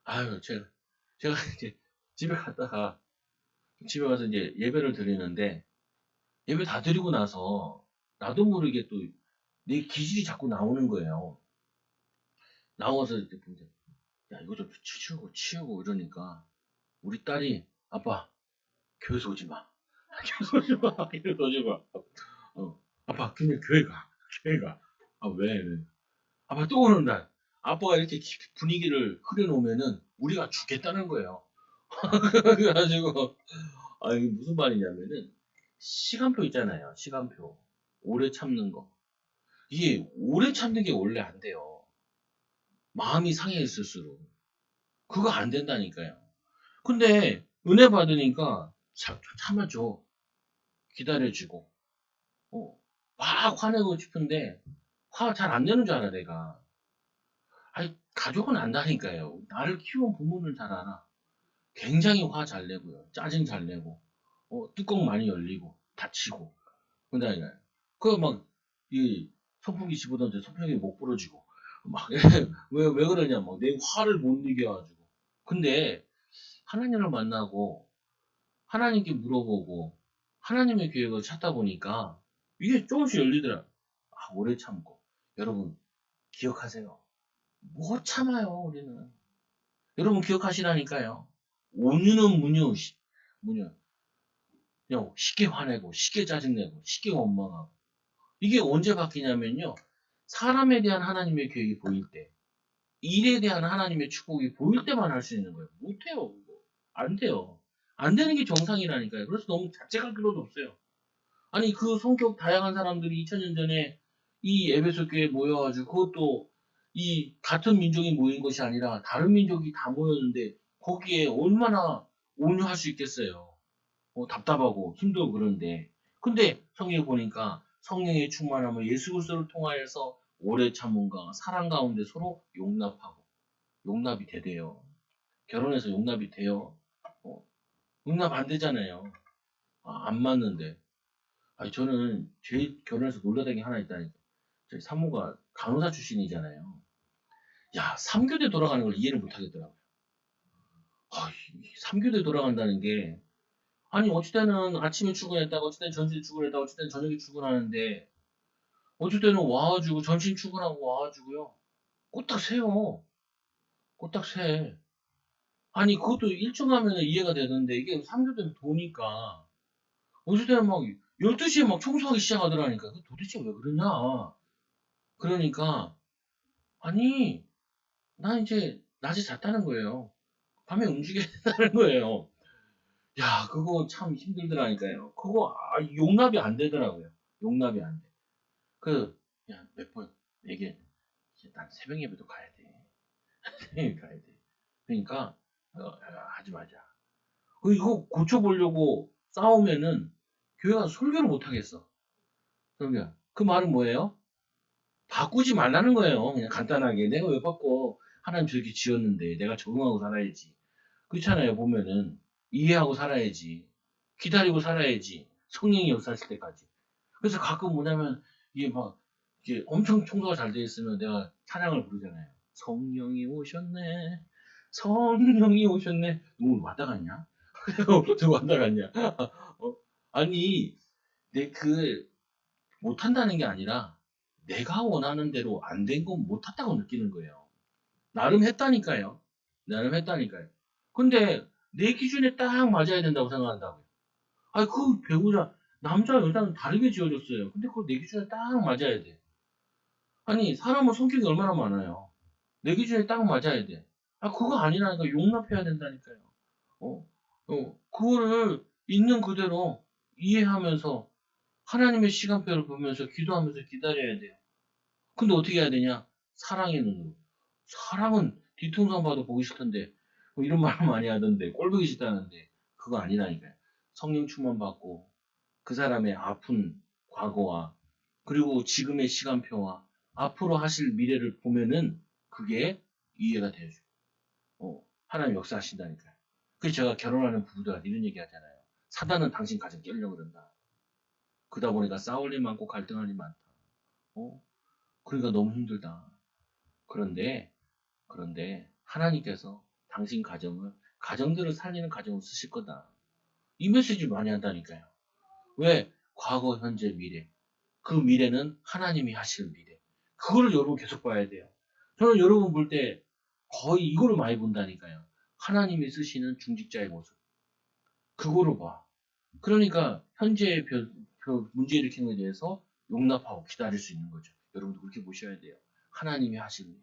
아유 제가 이제 집에 갔다가 집에 가서 이제 예배를 드리는데 예배 다 드리고 나서 나도 모르게 또 내 기질이 자꾸 나오는 거예요. 나와서 이제 야 이거 좀 치우고 이러니까 우리 딸이 아빠 교회에서 오지 마. 교회에서 오지 마. 교회에서 오지 마. 아빠 그냥 교회 가. 아 왜? 아빠 또 오는 날. 아빠가 이렇게 분위기를 흐려놓으면은 우리가 죽겠다는 거예요. 그래가지고 아 이게 무슨 말이냐면은 시간표 있잖아요. 시간표. 오래 참는 거. 이게 오래 참는 게 원래 안 돼요. 마음이 상해 있을수록. 그거 안 된다니까요. 근데 은혜 받으니까 참아줘. 기다려주고. 어, 막 화내고 싶은데 화 잘 안 내는 줄 알아 내가. 아니 가족은 안다니까요. 나를 키운 부모는 잘 알아. 굉장히 화 잘 내고요. 짜증 잘 내고. 뚜껑 많이 열리고 다치고. 근데 그막 이 선풍기 집어던져 선풍기 못 부러지고 막 왜 그러냐 막 내 화를 못 이겨가지고. 근데 하나님을 만나고 하나님께 물어보고 하나님의 계획을 찾다 보니까 이게 조금씩 열리더라. 아, 오래 참고. 여러분 기억하세요. 못 참아요 우리는. 여러분 기억하시라니까요. 온유는 문유, 문유. 그냥 쉽게 화내고 쉽게 짜증내고 쉽게 원망하고 이게 언제 바뀌냐면요. 사람에 대한 하나님의 계획이 보일 때, 일에 대한 하나님의 축복이 보일 때만 할 수 있는 거예요. 못해요. 안 돼요. 안 되는 게 정상이라니까요. 그래서 너무 자책할 필요도 없어요. 아니 그 성격 다양한 사람들이 2000년 전에 이 에베소 교회에 모여가지고 그것도 이 같은 민족이 모인 것이 아니라 다른 민족이 다 모였는데 거기에 얼마나 온유할 수 있겠어요. 답답하고 힘들고 그런데 근데 성경에 보니까 성령의 충만함을 예수 그리스도를 통하여서 오래 참음과 사랑 가운데 서로 용납하고 용납이 되대요. 결혼해서 용납이 돼요. 어, 용납 안 되잖아요. 아, 안 맞는데. 아니 저는 제 결혼해서 놀라던 게 하나 있다니까. 저희 사모가 간호사 출신이잖아요. 야, 3교대 돌아가는 걸 이해를 못 하겠더라고요. 아, 3교대 돌아간다는 게 아니, 어찌 때는 아침에 출근했다가, 어찌 때는 점심에 출근했다가, 어찌 때는 저녁에 출근하는데, 어찌 때는 와가지고, 점심 출근하고 와가지고요. 꼬딱 새요. 꼬딱 새. 아니, 그것도 일정하면 이해가 되는데, 이게 3주 되면 도니까, 어찌 때는 막, 12시에 막 청소하기 시작하더라니까. 그 도대체 왜 그러냐. 그러니까, 아니, 나 이제, 낮에 잤다는 거예요. 밤에 움직여야 된다는 거예요. 야, 그거 참 힘들더라니까요. 그거, 용납이 안 되더라고요. 용납이 안 돼. 그, 야, 몇 번, 얘기해. 난 새벽 예배도 가야 돼. 새벽 가야 돼. 그러니까, 하지 마자. 이거 고쳐보려고 싸우면은, 교회가 설교를 못 하겠어. 그러니까, 그 말은 뭐예요? 바꾸지 말라는 거예요. 그냥 간단하게. 내가 왜 바꿔? 하나님 저렇게 지었는데, 내가 적응하고 살아야지. 그렇잖아요, 보면은. 이해하고 살아야지. 기다리고 살아야지. 성령이 역사하실 때까지. 그래서 가끔 뭐냐면, 이게 막, 이게 엄청 청소가 잘 돼 있으면 내가 찬양을 부르잖아요. 성령이 오셨네. 성령이 오셨네. 누구 왔다 갔냐? 누구 왔다 갔냐? 어? 아니, 못한다는 게 아니라, 내가 원하는 대로 안 된 건 못했다고 느끼는 거예요. 나름 했다니까요. 나름 했다니까요. 근데, 내 기준에 딱 맞아야 된다고 생각한다고요. 아니, 그 배우자, 남자, 여자는 다르게 지어졌어요. 근데 그걸 내 기준에 딱 맞아야 돼. 아니, 사람은 성격이 얼마나 많아요. 내 기준에 딱 맞아야 돼. 그거 아니라니까 용납해야 된다니까요. 어, 그거를 있는 그대로 이해하면서 하나님의 시간표를 보면서 기도하면서 기다려야 돼요. 근데 어떻게 해야 되냐? 사랑의 눈으로. 사랑은 뒤통수만 봐도 보기 싫던데, 뭐 이런 말을 많이 하던데, 꼴보기 싫다는데, 그거 아니라니까요. 성령 충만 받고, 그 사람의 아픈 과거와 그리고 지금의 시간표와 앞으로 하실 미래를 보면은 그게 이해가 되죠. 하나님 역사하신다니까요. 그래서 제가 결혼하는 부부들한테 이런 얘기 하잖아요. 사단은 당신 가정 깨려고 그런다. 그러다 보니까 싸울 일 많고 갈등할 일 많다. 어? 그러니까 너무 힘들다. 그런데, 하나님께서 당신 가정들을 살리는 가정을 쓰실 거다. 이 메시지 많이 한다니까요. 왜? 과거, 현재, 미래. 그 미래는 하나님이 하실 미래. 그거를 여러분 계속 봐야 돼요. 저는 여러분 볼 때 거의 이거를 많이 본다니까요. 하나님이 쓰시는 중직자의 모습. 그거를 봐. 그러니까 현재의 문제 일으키는 것에 대해서 용납하고 기다릴 수 있는 거죠. 여러분도 그렇게 보셔야 돼요. 하나님이 하시는 일.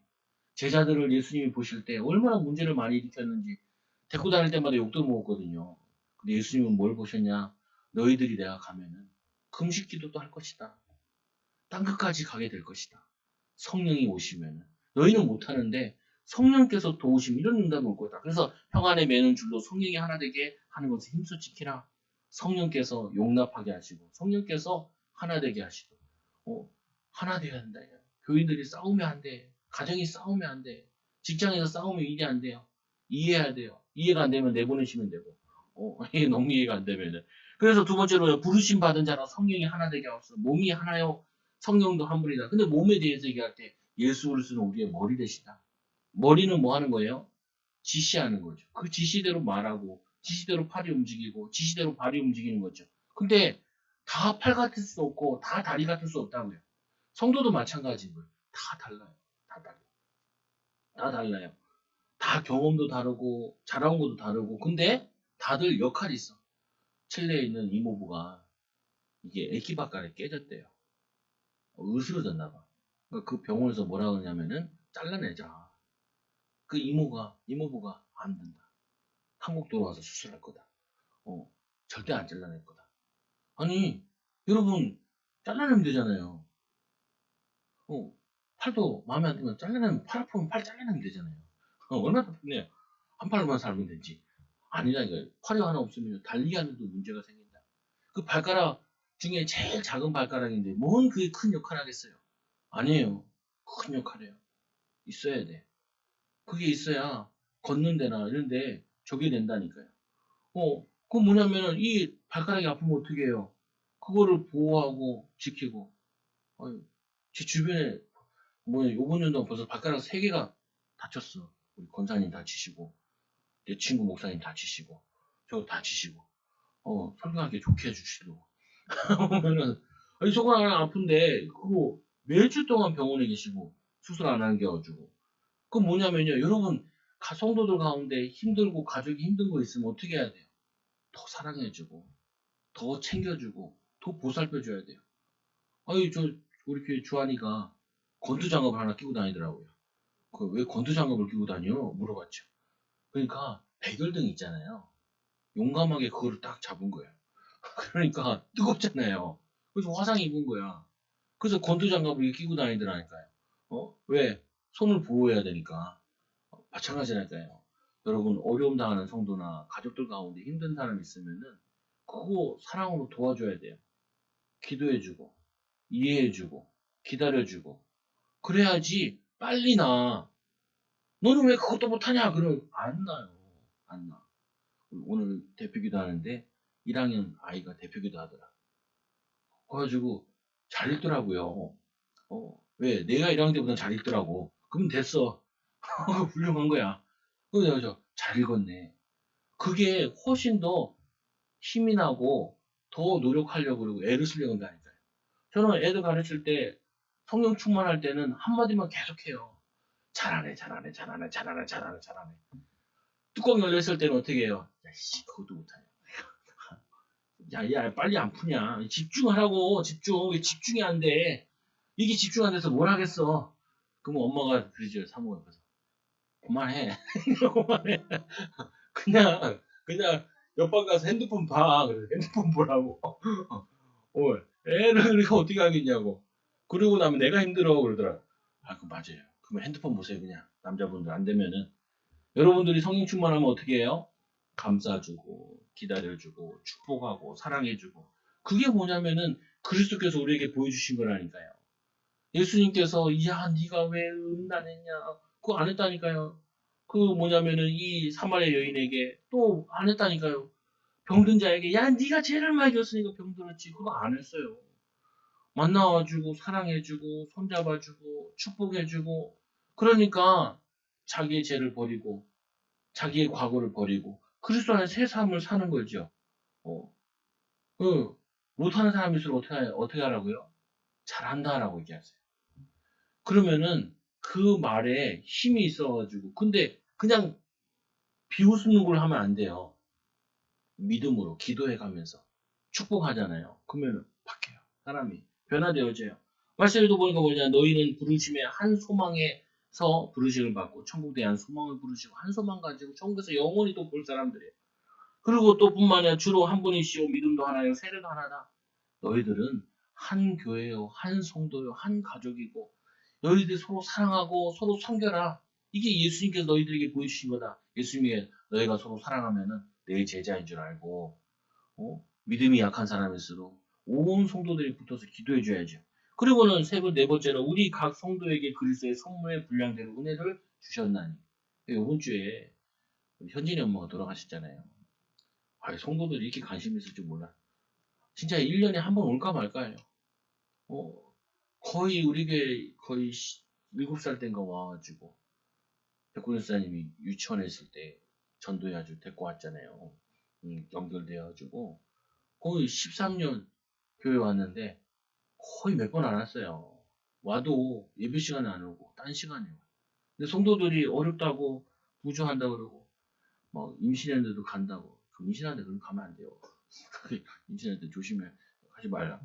제자들을 예수님이 보실 때 얼마나 문제를 많이 일으켰는지 데리고 다닐 때마다 욕도 먹었거든요. 근데 예수님은 뭘 보셨냐? 너희들이 내가 가면은 금식 기도도 할 것이다. 땅끝까지 가게 될 것이다. 성령이 오시면 너희는 못하는데 성령께서 도우시면 이런 응답이 올 거다. 그래서 평안에 매는 줄로 성령이 하나 되게 하는 것을 힘써 지키라. 성령께서 용납하게 하시고 성령께서 하나 되게 하시고 하나 되어야 한다. 교인들이 싸우면 안 돼. 가정이 싸우면 안 돼. 직장에서 싸우면 일이 안 돼요. 이해해야 돼요. 이해가 안 되면 내보내시면 되고. 이게 너무 이해가 안 되면은. 그래서 두 번째로 부르심 받은 자로 성령이 하나 되게 하옵소서. 몸이 하나요. 성령도 한 분이다. 근데 몸에 대해서 얘기할 때 예수 그리스도는 우리의 머리 되시다. 머리는 뭐 하는 거예요? 지시하는 거죠. 그 지시대로 말하고 지시대로 팔이 움직이고 지시대로 발이 움직이는 거죠. 근데 다 팔 같을 수 없고 다 다리 같을 수 없다고요. 성도도 마찬가지인 거예요. 다 달라요. 다 달라요. 다 달라요. 다 경험도 다르고 잘한 것도 다르고 근데 다들 역할이 있어. 칠레에 있는 이모부가 이게 애기바가락이 깨졌대요. 으스러졌나 봐. 그 병원에서 뭐라 그러냐면은 잘라내자. 그 이모부가 안 된다. 한국 돌아와서 수술할 거다. 어, 절대 안 잘라낼 거다. 아니, 여러분, 잘라내면 되잖아요. 어, 팔도 마음에 안 들면 잘라내면, 팔 아프면 팔 잘라내면 되잖아요. 얼마나 편해요. 한 팔만 살면 되지. 아니라니까요. 팔이 하나 없으면 달리기 하는데도 문제가 생긴다. 그 발가락 중에 제일 작은 발가락인데, 뭔 그게 큰 역할 하겠어요? 아니에요. 큰 역할이에요. 있어야 돼. 그게 있어야 걷는 데나 이런 데 적용이 된다니까요. 그건 뭐냐면은 이 발가락이 아프면 어떻게 해요? 그거를 보호하고 지키고. 아유, 제 주변에 뭐 요번 연도 벌써 발가락 3개가 다쳤어. 우리 권사님 다치시고, 내 친구 목사님 다치시고, 저 다치시고. 설교하기 좋게 해주시고. 보면은, 아니, 저거 하나 아픈데, 그거 매주 동안 병원에 계시고, 수술 안 안겨가지고. 그건 뭐냐면요, 여러분, 성도들 가운데 힘들고 가족이 힘든 거 있으면 어떻게 해야 돼요? 더 사랑해주고, 더 챙겨주고, 더 보살펴줘야 돼요. 아니, 우리 교회 주한이가 권투장갑을 하나 끼고 다니더라고요. 왜 권투장갑을 끼고 다녀? 물어봤죠. 그러니까, 백열등 있잖아요. 용감하게 그거를 딱 잡은 거예요. 그러니까, 뜨겁잖아요. 그래서 화상 입은 거야. 그래서 권투장갑을 이렇게 끼고 다니더라니까요. 왜? 손을 보호해야 되니까. 마찬가지라니까요. 여러분, 어려움 당하는 성도나 가족들 가운데 힘든 사람 있으면은, 그거 사랑으로 도와줘야 돼요. 기도해주고, 이해해주고, 기다려주고. 그래야지 빨리 나. 너는 왜 그것도 못하냐? 그럼 안 나요. 안 나. 오늘 대표기도 하는데 1학년 아이가 대표기도 하더라. 그래가지고 잘 읽더라고요. 왜? 내가 1학년 때보다 잘 읽더라고. 그럼 됐어. 훌륭한 거야. 그래서 잘 읽었네. 그게 훨씬 더 힘이 나고 더 노력하려고 그러고 애를 쓰려고 한다니까요. 저는 애들 가르칠 때 성령 충만할 때는 한마디만 계속해요. 잘하네, 잘하네, 잘하네, 잘하네, 잘하네, 잘하네. 뚜껑 열렸을 때는 어떻게 해요? 야, 씨, 그것도 못하냐. 야, 야, 빨리 안 푸냐. 집중하라고, 집중. 왜 집중이 안 돼? 이게 집중 안 돼서 뭘 하겠어? 그럼 엄마가 그러죠, 사모가 옆에서. 그만해. 그만해. 그냥 옆방 가서 핸드폰 봐. 그래, 핸드폰 보라고. 애를 그러니까 어떻게 하겠냐고. 그러고 나면 내가 힘들어. 그러더라. 아, 그 맞아요. 그러면 핸드폰 보세요, 그냥. 남자분들 안 되면은. 여러분들이 성령 충만하면 어떻게 해요? 감싸주고, 기다려주고, 축복하고, 사랑해주고. 그게 뭐냐면은 그리스도께서 우리에게 보여주신 거라니까요. 예수님께서 야 네가 왜 음란했냐 그거 안 했다니까요. 그 뭐냐면은 이 사마리아 여인에게 또 안 했다니까요. 병든 자에게 야 네가 죄를 많이 졌으니까 병들었지 그거 안 했어요. 만나와주고 사랑해주고 손잡아주고 축복해주고 그러니까 자기의 죄를 버리고 자기의 과거를 버리고 그리스도 안에 새 삶을 사는 거죠. 어, 못하는 사람일수록 어떻게 하라고요? 잘한다라고 얘기하세요. 그러면은 그 말에 힘이 있어가지고 근데 그냥 비웃는 걸 하면 안 돼요. 믿음으로 기도해 가면서 축복하잖아요. 그러면 바뀌어요. 사람이 변화되어져요. 말씀에도 보니까 뭐냐 너희는 부르심의 한 소망에서 부르심을 받고 천국에 대한 소망을 부르시고 한 소망 가지고 천국에서 영원히 또 볼 사람들이에요. 그리고 또 뿐만 아니라 주로 한 분이시오 믿음도 하나요 세례도 하나다. 너희들은 한 교회요 한 성도요 한 가족이고 너희들이 서로 사랑하고 서로 섬겨라. 이게 예수님께서 너희들에게 보여주신 거다. 예수님이 너희가 서로 사랑하면은 내 제자인 줄 알고 믿음이 약한 사람일수록 온 성도들이 붙어서 기도해 줘야죠. 그리고는 네 번째로 우리 각 성도에게 그리스도의 성모의 분량대로 은혜를 주셨나니. 이번 주에 현진이 엄마가 돌아가셨잖아요. 성도들이 이렇게 관심이 있을 줄 몰라. 진짜 1년에 한 번 올까 말까요. 거의 우리 교회 거의 7살 땐가 와가지고 백군 목사님이 유치원에 있을 때 전도해가지고 데리고 왔잖아요. 연결돼가지고 거의 13년 교회 왔는데 거의 몇 번 안 왔어요. 와도 예배 시간에 안 오고 딴 시간에 와요. 근데 성도들이 어렵다고 부조한다고 그러고 막 임신했는데도 간다고. 임신하는데 그럼 가면 안 돼요. 임신할 때 조심해. 하지 말라.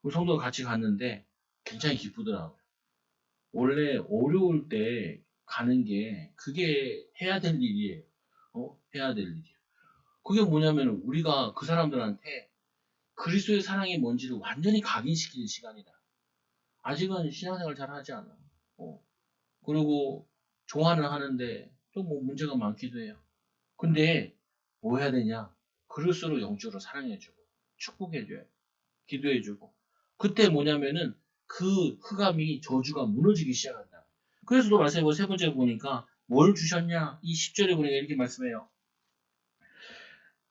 우리 성도가 같이 갔는데 굉장히 기쁘더라고요. 원래 어려울 때 가는 게 그게 해야 될 일이에요. 해야 될 일이에요. 그게 뭐냐면 우리가 그 사람들한테 그리스도의 사랑이 뭔지를 완전히 각인시키는 시간이다. 아직은 신앙생활 잘 하지 않아. 그리고 좋아는 하는데 또 뭐 문제가 많기도 해요. 근데 뭐 해야 되냐? 그럴수록 영적으로 사랑해주고 축복해줘요. 기도해주고 그때 뭐냐면은 그 흑암이 저주가 무너지기 시작한다. 그래서 또 말씀해 세 번째 보니까 뭘 주셨냐? 이 10절에 보니까 이렇게 말씀해요.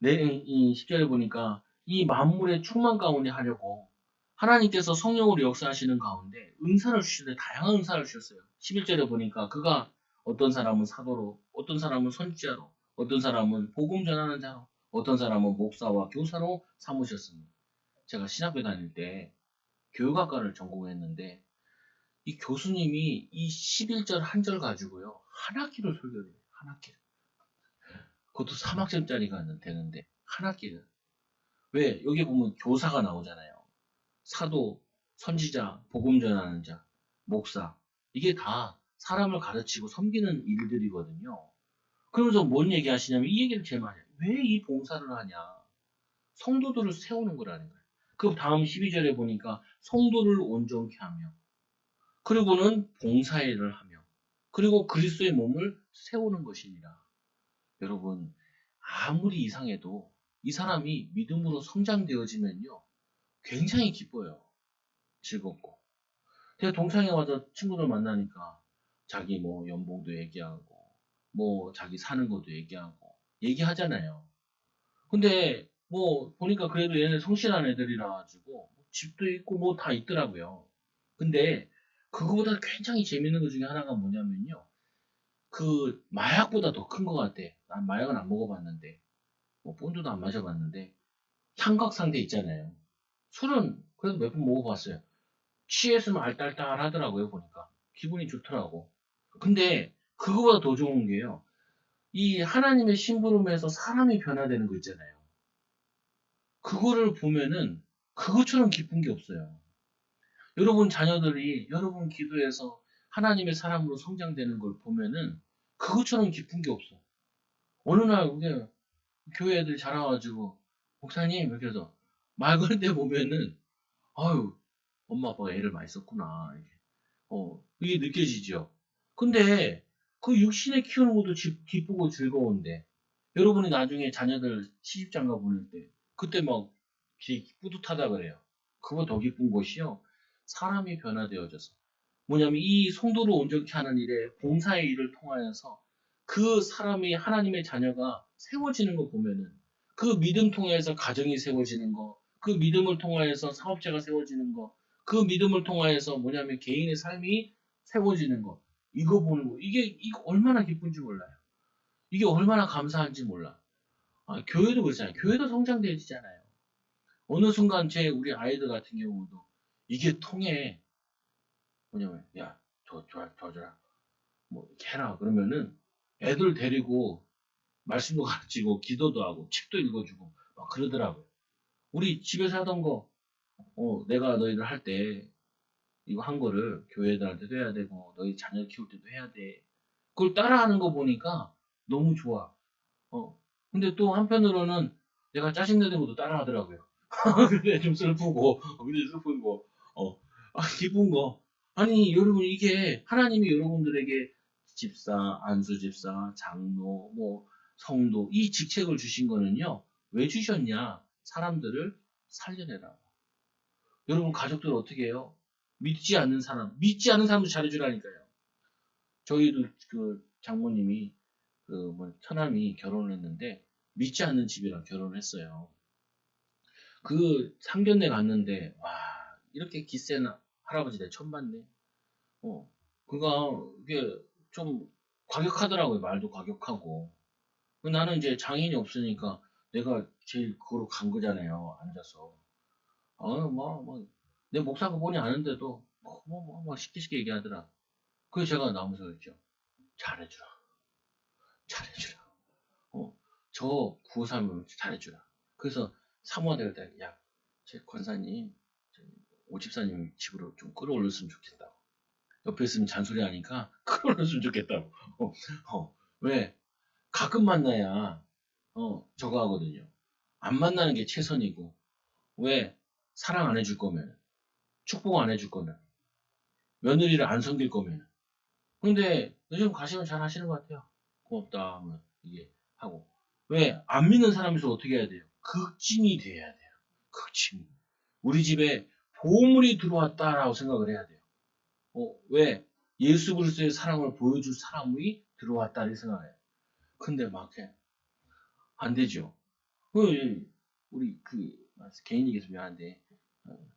이 10절에 보니까 이 만물의 충만 가운데 하려고 하나님께서 성령으로 역사하시는 가운데 은사를 주시는데 다양한 은사를 주셨어요. 11절에 보니까 그가 어떤 사람은 사도로, 어떤 사람은 선지자로, 어떤 사람은 복음 전하는 자로, 어떤 사람은 목사와 교사로 삼으셨습니다. 제가 신학교 다닐 때 교육학과를 전공했는데 이 교수님이 이 11절 한 절 가지고요. 한 학기를 설교를 해요. 한 학기를. 그것도 3학점짜리가 되는데 한 학기를. 왜? 여기 보면 교사가 나오잖아요. 사도, 선지자, 복음 전하는 자, 목사. 이게 다 사람을 가르치고 섬기는 일들이거든요. 그러면서 뭔 얘기 하시냐면 이 얘기를 제일 많이 해요. 왜 이 봉사를 하냐? 성도들을 세우는 거라는 거예요. 그 다음 12절에 보니까 성도를 온전케 하며 그리고는 봉사일을 하며 그리고 그리스도의 몸을 세우는 것이니라. 여러분 아무리 이상해도 이 사람이 믿음으로 성장되어지면요 굉장히 기뻐요. 즐겁고. 제가 동창회 와서 친구들 만나니까 자기 뭐 연봉도 얘기하고 뭐 자기 사는 것도 얘기하고 얘기하잖아요. 근데 뭐 보니까 그래도 얘네 성실한 애들이라 가지고 집도 있고 뭐 다 있더라고요. 근데 그거보다 굉장히 재밌는 것 중에 하나가 뭐냐면요. 그 마약보다 더 큰 것 같아. 난 마약은 안 먹어봤는데 뭐 본드도 안 마셔봤는데 삼각상대 있잖아요. 술은 그래도 몇 번 먹어봤어요. 취했으면 알딸딸 하더라고요, 보니까. 기분이 좋더라고. 근데 그거보다 더 좋은 게요. 이 하나님의 심부름에서 사람이 변화되는 거 있잖아요. 그거를 보면은 그것처럼 기쁜 게 없어요. 여러분 자녀들이 여러분 기도해서 하나님의 사람으로 성장되는 걸 보면은 그것처럼 기쁜 게 없어. 어느 날 우리 교회 애들이 자라가지고 목사님 이렇게 해서 말 거는 데 보면은 아유 엄마 아빠가 애를 많이 썼구나. 이게. 이게 느껴지죠. 근데 그 육신에 키우는 것도 기쁘고 즐거운데 여러분이 나중에 자녀들 시집장가 보낼 때 그때 막 뿌듯하다 그래요. 그거 더 기쁜 것이요. 사람이 변화되어져서 뭐냐면 이 성도를 온전케 하는 일에 봉사의 일을 통하여서 그 사람이 하나님의 자녀가 세워지는 거 보면은 그 믿음 통해서 가정이 세워지는 거, 그 믿음을 통하여서 사업체가 세워지는 거, 그 믿음을 통하여서 뭐냐면 개인의 삶이 세워지는 거, 이거 보는 거, 이게 얼마나 기쁜지 몰라요. 이게 얼마나 감사한지 몰라. 교회도 그렇잖아요. 교회도 성장되어지잖아요. 어느 순간 우리 아이들 같은 경우도 이게 통해. 뭐냐면, 야, 저 줘라. 뭐, 이렇게 해라. 그러면은 애들 데리고 말씀도 가르치고 기도도 하고 책도 읽어주고 막 그러더라고요. 우리 집에서 하던 거, 내가 너희들 할 때 이거 한 거를 교회 애들한테도 해야 되고 너희 자녀 키울 때도 해야 돼. 그걸 따라하는 거 보니까 너무 좋아. 어. 근데 또 한편으로는 내가 짜증내는 것도 따라하더라고요. 근데 좀 슬프고, 근데 슬픈 거, 기쁜 거. 아니, 여러분, 이게 하나님이 여러분들에게 집사, 안수집사, 장로, 뭐, 성도, 이 직책을 주신 거는요, 왜 주셨냐? 사람들을 살려내라. 여러분, 가족들 어떻게 해요? 믿지 않는 사람도 잘해주라니까요. 저희도 그 장모님이 처남이 결혼을 했는데 믿지 않는 집이랑 결혼을 했어요. 그 상견례 갔는데 와 이렇게 기센 할아버지 내 처음 봤네. 어 그가 이게 좀 과격하더라고요. 말도 과격하고. 나는 이제 장인이 없으니까 내가 제일 그거로 간 거잖아요. 앉아서. 내 목사가 보니 아는데도 쉽게 쉽게 얘기하더라. 그래서 제가 나오면서 그랬죠. 잘해주라. 잘해주라. 어, 저 구호삼을 잘해주라. 그래서 사모한테 그랬더니, 야, 제 권사님, 오집사님 집으로 좀 끌어올렸으면 좋겠다고. 옆에 있으면 잔소리 하니까 끌어올렸으면 좋겠다고. 어, 왜? 가끔 만나야, 저거 하거든요. 안 만나는 게 최선이고, 왜? 사랑 안 해줄 거면, 축복 안 해줄 거면, 며느리를 안 섬길 거면. 근데 요즘 가시면 잘 하시는 것 같아요. 고맙다, 뭐, 이게 하고. 왜? 안 믿는 사람에서 어떻게 해야 돼요? 극진이 돼야 돼요. 극진. 우리 집에 보물이 들어왔다라고 생각을 해야 돼요. 왜? 예수 그리스도의 사랑을 보여줄 사람이 들어왔다 이렇게 생각해요. 근데 막 해. 안 되죠. 우리 개인 얘기해서 미안한데 어,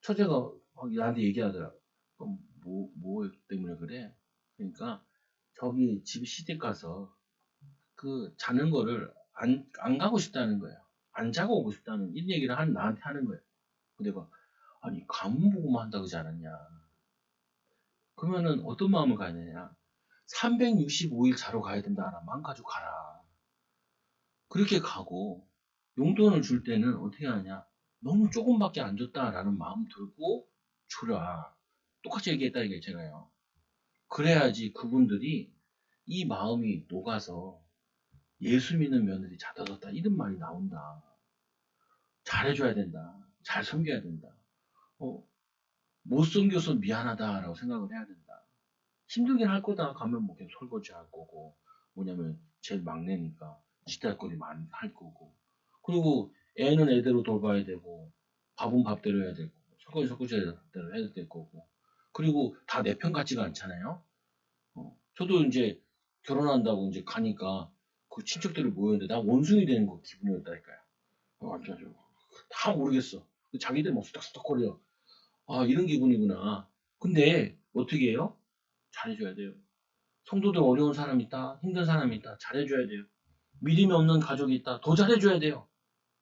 처제가 막 나한테 얘기하더라. 그럼 뭐 때문에 그래? 그러니까 저기 집 시댁 가서 그 자는 거를 안 가고 싶다는 거예요. 안 자고 오고 싶다는 이 얘기를 나한테 하는 거예요. 내가 아니 가문 보고만 한다 그러지 않았냐. 그러면은 어떤 마음을 가야 되냐. 365일 자러 가야 된다. 망가지고 가라. 그렇게 가고 용돈을 줄 때는 어떻게 하냐. 너무 조금밖에 안 줬다라는 마음 들고 줘라. 똑같이 얘기했다 이게 제가요. 그래야지 그분들이 이 마음이 녹아서 예수 믿는 며느리 잡아줬다 이런 말이 나온다. 잘해줘야 된다. 잘 섬겨야 된다. 어, 못 섬겨서 미안하다라고 생각을 해야 된다. 힘들긴 할 거다. 가면 뭐 계속 설거지 할 거고 뭐냐면 제일 막내니까 지탈거리 많이 할 거고 그리고 애는 애대로 돌봐야 되고 밥은 밥대로 해야 되고 설거지 대로 해야 될 거고 그리고 다 내 편 같지가 않잖아요. 저도 이제 결혼한다고 이제 가니까 그 친척들이 모였는데 나 원숭이 되는 거 기분이었다니까요. 완전 다 모르겠어. 자기들 막 수덕수덕거려. 아 이런 기분이구나. 근데 어떻게 해요? 잘해줘야 돼요. 성도들 어려운 사람 있다, 힘든 사람 있다, 잘해줘야 돼요. 믿음이 없는 가족이 있다, 더 잘해줘야 돼요.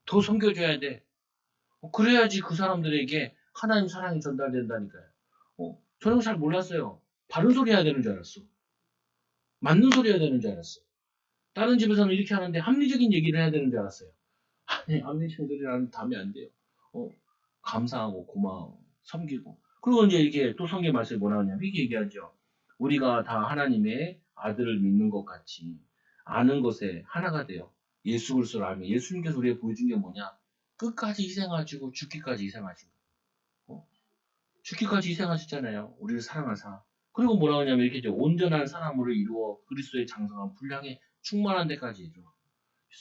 더 섬겨줘야 돼. 그래야지 그 사람들에게 하나님 사랑이 전달된다니까요. 저는 잘 몰랐어요. 바른 소리 해야 되는 줄 알았어. 맞는 소리 해야 되는 줄 알았어. 다른 집에서는 이렇게 하는데 합리적인 얘기를 해야 되는 줄 알았어요. 아니, 합리적인 소리를 하면 안 돼요. 어, 감사하고 고마워, 섬기고. 그리고 이제 이게 또 성경 말씀에 뭐라 하냐면 이렇게 얘기하죠. 우리가 다 하나님의 아들을 믿는 것 같이 아는 것에 하나가 돼요. 예수 그리스도를 알면 예수님께서 우리에게 보여준 게 뭐냐? 끝까지 희생하시고 죽기까지 희생하신 거. 죽기까지 희생하셨잖아요. 우리를 사랑하사. 그리고 뭐라 하냐면 이렇게 이제 온전한 사람으로 이루어 그리스도의 장성한 분량에 충만한 데까지 이루어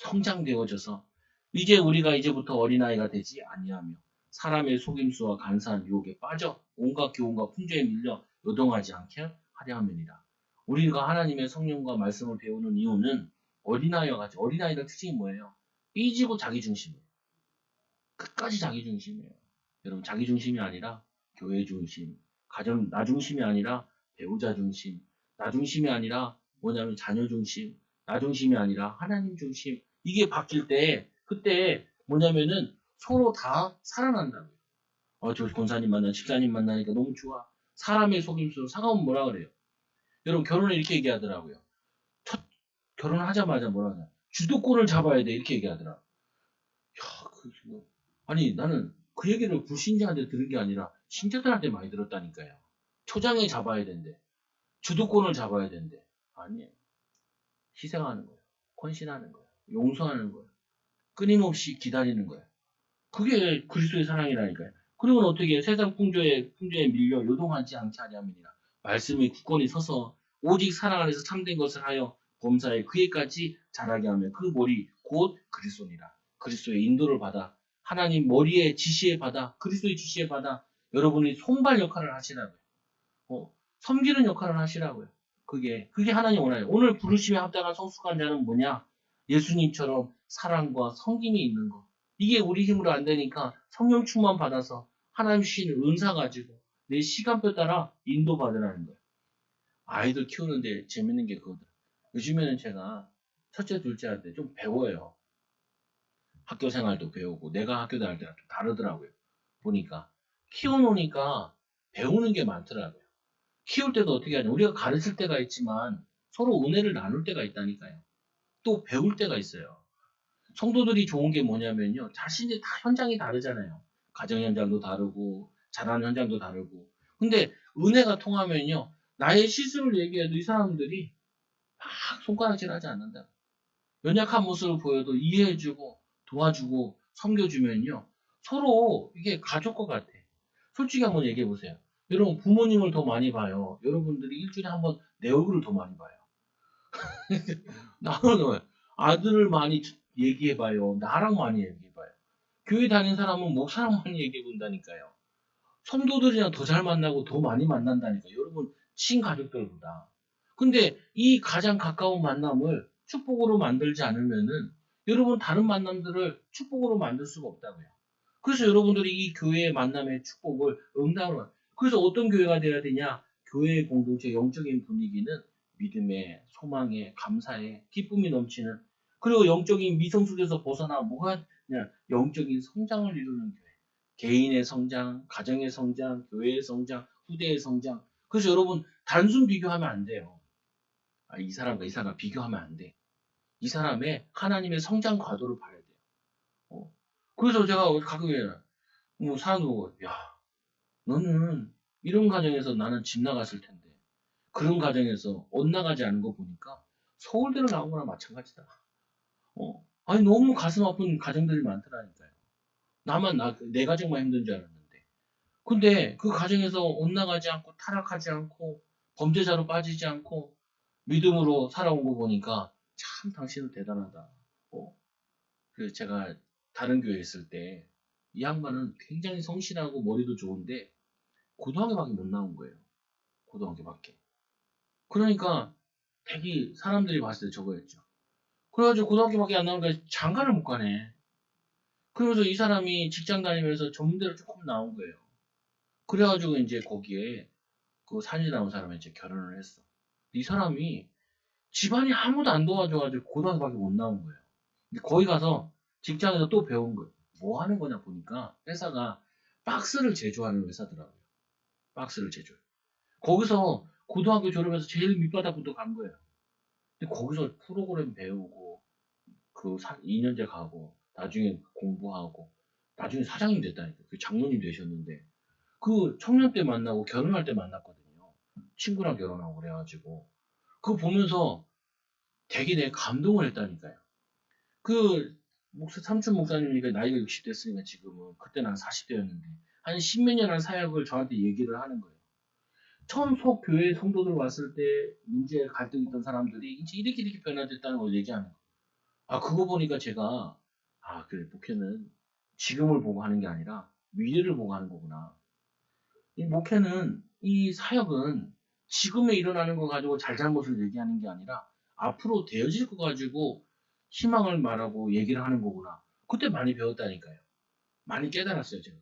성장되어져서 이제 우리가 이제부터 어린아이가 되지 아니하며 사람의 속임수와 간사한 유혹에 빠져 온갖 교훈과 풍조에 밀려 요동하지 않게 하려 함이니라. 우리가 하나님의 성령과 말씀을 배우는 이유는 어린아이와 같이 어린아이의 특징이 뭐예요? 삐지고 자기중심이에요. 끝까지 자기중심이에요. 여러분 자기중심이 아니라 교회 중심, 가정 나 중심이 아니라 배우자 중심, 나 중심이 아니라 뭐냐면 자녀 중심, 나 중심이 아니라 하나님 중심. 이게 바뀔 때 그때 뭐냐면은 서로 다 살아난다고요. 저 권사님 만나, 집사님 만나니까 너무 좋아. 사람의 속임수로 사과하면 뭐라 그래요? 여러분 결혼을 이렇게 얘기하더라고요. 첫 결혼하자마자 뭐라 하냐? 주도권을 잡아야 돼 이렇게 얘기하더라. 야, 아니 나는 그 얘기를 불신자한테 들은 게 아니라 신자들한테 많이 들었다니까요. 초장에 잡아야 된대. 주도권을 잡아야 된대. 아니에요. 희생하는 거예요. 헌신하는 거예요. 용서하는 거예요. 끊임없이 기다리는 거예요. 그게 그리스도의 사랑이라니까요. 그리고 어떻게 해요? 세상 풍조에 밀려 요동하지 않게 하려면이라. 말씀이 굳건히 서서 오직 사랑 안에서 참된 것을 하여 범사에 그에까지 자라게 하며 그 머리 곧 그리스도니라. 그리스도의 인도를 받아 하나님 머리의 지시에 받아 그리스도의 지시에 받아 여러분이 손발 역할을 하시라고요. 섬기는 역할을 하시라고요. 그게 하나님 원하요. 오늘 부르심에 합당한 성숙한 자는 뭐냐? 예수님처럼 사랑과 섬김이 있는 거. 이게 우리 힘으로 안 되니까 성령 충만 받아서 하나님 주신 은사 가지고 내 시간표 따라 인도받으라는 거예요. 아이들 키우는데 재밌는 게 그거더라. 요즘에는 제가 첫째, 둘째한테 좀 배워요. 학교 생활도 배우고 내가 학교 다닐 때랑 좀 다르더라고요. 보니까 키워놓으니까 배우는 게 많더라고요. 키울 때도 어떻게 하냐. 우리가 가르칠 때가 있지만 서로 은혜를 나눌 때가 있다니까요. 또 배울 때가 있어요. 성도들이 좋은 게 뭐냐면요. 자신이 다 현장이 다르잖아요. 가정 현장도 다르고 자라는 현장도 다르고. 근데 은혜가 통하면요. 나의 실수를 얘기해도 이 사람들이 막 손가락질하지 않는다. 연약한 모습을 보여도 이해해주고 도와주고 섬겨주면요. 서로 이게 가족과 같아. 솔직히 한번 얘기해 보세요. 여러분 부모님을 더 많이 봐요. 여러분들이 일주일에 한번 내 얼굴을 더 많이 봐요. 나는 아들을 많이 얘기해 봐요. 나랑 많이 얘기해 봐요. 교회 다니는 사람은 목사랑 많이 얘기해 본다니까요. 성도들이랑 더 잘 만나고 더 많이 만난다니까. 여러분 친가족들보다. 근데 이 가장 가까운 만남을 축복으로 만들지 않으면은 여러분 다른 만남들을 축복으로 만들 수가 없다고요. 그래서 여러분들이 이 교회의 만남의 축복을 응답으로 그래서 어떤 교회가 돼야 되냐? 교회의 공동체 영적인 분위기는 믿음에 소망에 감사에 기쁨이 넘치는 그리고 영적인 미성숙에서 벗어나 뭐가 있냐? 영적인 성장을 이루는 교회. 개인의 성장, 가정의 성장, 교회의 성장, 후대의 성장. 그래서 여러분 단순 비교하면 안 돼요. 이 사람과 이 사람과 비교하면 안 돼. 이 사람의 하나님의 성장 과도를 봐야 돼요. 그래서 제가 가끔 뭐 사람들 보고 야 너는 이런 가정에서 나는 집 나갔을 텐데 그런 가정에서 옷 나가지 않은 거 보니까 서울대를 나온 거나 마찬가지다. 아니 너무 가슴 아픈 가정들이 많더라니까요. 나만 내 가정만 힘든 줄 알았는데. 근데 그 가정에서 옷 나가지 않고 타락하지 않고 범죄자로 빠지지 않고 믿음으로 살아온 거 보니까 참 당신은 대단하다. 그 제가 다른 교회에 있을 때 이 양반은 굉장히 성실하고 머리도 좋은데 고등학교밖에 못 나온 거예요. 고등학교밖에. 그러니까 되게 사람들이 봤을 때 저거였죠. 그래가지고 고등학교밖에 안 나오니까 장가를 못 가네. 그러면서 이 사람이 직장 다니면서 전문대로 조금 나온 거예요. 그래가지고 이제 거기에 그 산지 나온 사람이 이제 결혼을 했어. 이 사람이 집안이 아무도 안 도와줘가지고 고등학교밖에 못 나온 거예요. 근데 거기 가서 직장에서 또 배운 거예요. 뭐 하는 거냐 보니까 회사가 박스를 제조하는 회사더라고요. 박스를 제조해. 거기서 고등학교 졸업해서 제일 밑바닥부터 간 거예요. 근데 거기서 프로그램 배우고 그 2년제 가고 나중에 공부하고 나중에 사장님 됐다니까. 그 장로님 되셨는데 그 청년 때 만나고 결혼할 때 만났거든요. 친구랑 결혼하고 그래가지고 그거 보면서 되게 내가 감동을 했다니까요. 그 삼촌 목사님이니까 나이가 60 됐으니까 지금은 그때는 한 40대였는데 한 십몇 년 한 사역을 저한테 얘기를 하는 거예요. 처음 속 교회 성도들 왔을 때 문제 갈등 있던 사람들이 이제 이렇게 변화됐다는 걸 얘기하는 거예요. 그거 보니까 제가 그래 목회는 지금을 보고 하는 게 아니라 미래를 보고 하는 거구나. 이 목회는 이 사역은 지금에 일어나는 거 가지고 잘잘못을 얘기하는 게 아니라 앞으로 되어질 거 가지고 희망을 말하고 얘기를 하는 거구나. 그때 많이 배웠다니까요. 많이 깨달았어요, 제가.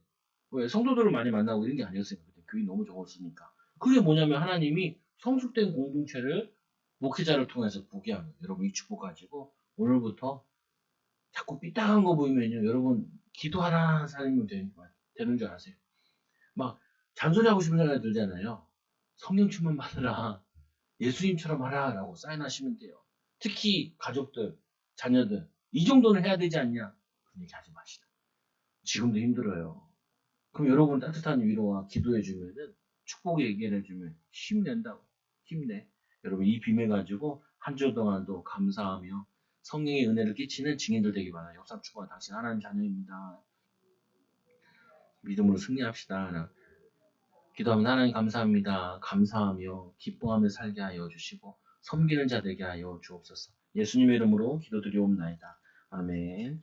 왜 성도들을 많이 만나고 이런 게 아니었어요. 그때 교회 너무 적었으니까. 그게 뭐냐면 하나님이 성숙된 공동체를 목회자를 통해서 보게 하는 거예요. 여러분 이 축복 가지고 오늘부터 자꾸 삐딱한 거 보이면요. 여러분 기도하라 사람이면 되는 줄 아세요. 막 잔소리하고 싶은 생각이 들잖아요. 성령 충만 받으라. 예수님처럼 하라라고 사인하시면 돼요. 특히 가족들, 자녀들 이 정도는 해야 되지 않냐? 그런 얘기 하지 마시다. 지금도 힘들어요. 그럼 여러분 따뜻한 위로와 기도해주면은 축복 얘기를 해주면 힘낸다고. 힘내. 여러분 이 빔해 가지고 한 주 동안도 감사하며 성령의 은혜를 끼치는 증인들 되기 바라요. 역사 축복하 당신 하나님 자녀입니다. 믿음으로 승리합시다. 기도하면 하나님 감사합니다. 감사하며 기뻐하며 살게 하여 주시고 섬기는 자 되게 하여 주옵소서. 예수님의 이름으로 기도드리옵나이다. 아멘.